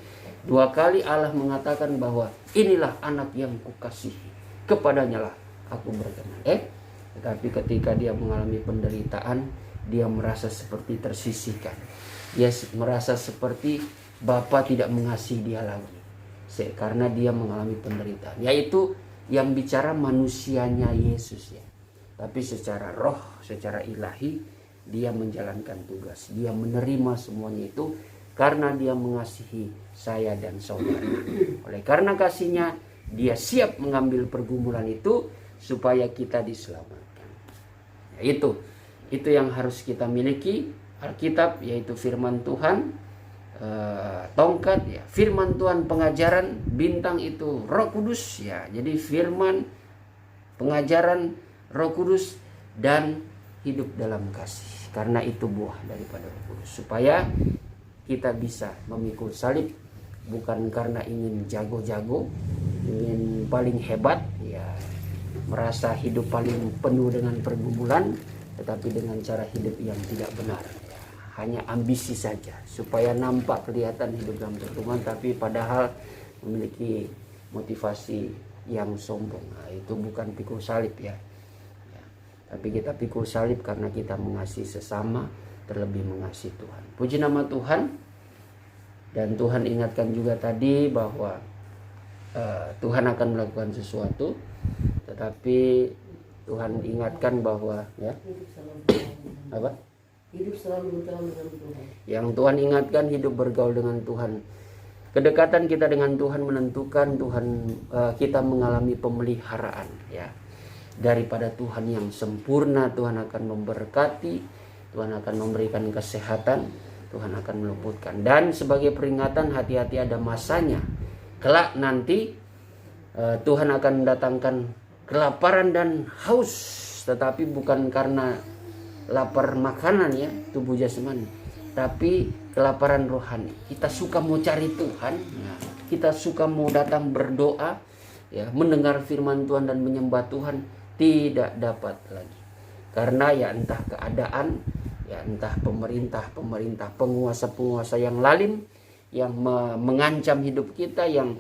2 kali Allah mengatakan bahwa inilah anak yang kukasihi, kepadanya lah aku berkenan. Tetapi ketika dia mengalami penderitaan, dia merasa seperti tersisihkan. Dia merasa seperti Bapa tidak mengasihi dia lagi. Karena dia mengalami penderitaan. Yaitu yang bicara manusianya Yesus ya. Tapi secara roh, secara ilahi, dia menjalankan tugas. Dia menerima semuanya itu karena dia mengasihi saya dan saudara. Oleh karena kasihnya, dia siap mengambil pergumulan itu supaya kita diselamatkan. Ya, itu yang harus kita miliki. Alkitab yaitu firman Tuhan, tongkat ya, firman Tuhan pengajaran, bintang itu Roh Kudus ya. Jadi firman, pengajaran, Roh Kudus, dan hidup dalam kasih. Karena itu buah daripada Roh Kudus. Supaya kita bisa memikul salib bukan karena ingin jago-jago, ingin paling hebat ya, merasa hidup paling penuh dengan pergumulan, tetapi dengan cara hidup yang tidak benar. Hanya ambisi saja supaya nampak kelihatan hidup dalam pertemuan, tapi padahal memiliki motivasi yang sombong. Nah, itu bukan pikul salib ya. Tapi kita pikul salib karena kita mengasihi sesama, terlebih mengasihi Tuhan. Puji nama Tuhan. Dan Tuhan ingatkan juga tadi bahwa Tuhan akan melakukan sesuatu, tetapi Tuhan ingatkan bahwa ya apa? Hidup selalu bergaul dengan Tuhan. Yang Tuhan ingatkan hidup bergaul dengan Tuhan. Kedekatan kita dengan Tuhan menentukan kita mengalami pemeliharaan ya. Daripada Tuhan yang sempurna, Tuhan akan memberkati, Tuhan akan memberikan kesehatan, Tuhan akan meluputkan. Dan sebagai peringatan, hati-hati ada masanya. Kelak nanti Tuhan akan mendatangkan kelaparan dan haus, tetapi bukan karena lapar makanan ya, tubuh jasmani, tapi kelaparan rohani. Kita suka mau cari Tuhan ya. Kita suka mau datang berdoa ya, mendengar firman Tuhan dan menyembah Tuhan, tidak dapat lagi. Karena ya entah keadaan, ya entah pemerintah, penguasa yang lalim, yang mengancam hidup kita, yang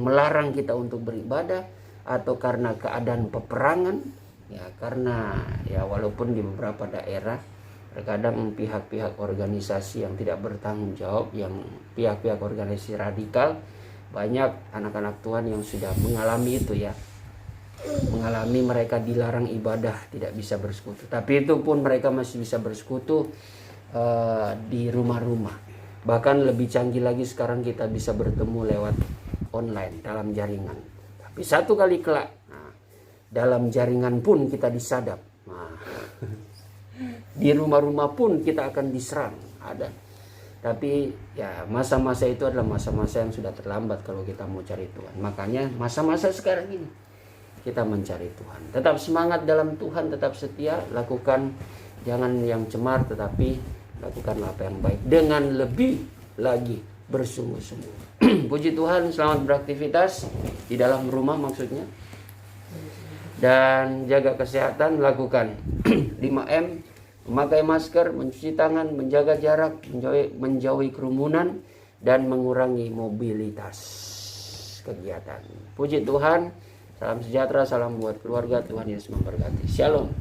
melarang kita untuk beribadah, atau karena keadaan peperangan. Ya karena ya walaupun di beberapa daerah terkadang pihak-pihak organisasi yang tidak bertanggung jawab, yang pihak-pihak organisasi radikal, banyak anak-anak Tuhan yang sudah mengalami itu ya. Mengalami mereka dilarang ibadah, tidak bisa bersekutu. Tapi itu pun mereka masih bisa bersekutu di rumah-rumah. Bahkan lebih canggih lagi sekarang kita bisa bertemu lewat online dalam jaringan. Tapi satu kali kelak dalam jaringan pun kita disadap. Nah, di rumah-rumah pun kita akan diserang. Ada. Tapi ya masa-masa itu adalah masa-masa yang sudah terlambat kalau kita mau cari Tuhan. Makanya masa-masa sekarang ini kita mencari Tuhan. Tetap semangat dalam Tuhan, tetap setia, lakukan jangan yang cemar, tetapi lakukanlah apa yang baik dengan lebih lagi bersungguh-sungguh. Puji Tuhan, selamat beraktivitas di dalam rumah maksudnya. Dan jaga kesehatan, lakukan 5M, memakai masker, mencuci tangan, menjaga jarak, menjauhi kerumunan, dan mengurangi mobilitas kegiatan. Puji Tuhan, salam sejahtera, salam buat keluarga, Tuhan Yesus memberkati. Shalom.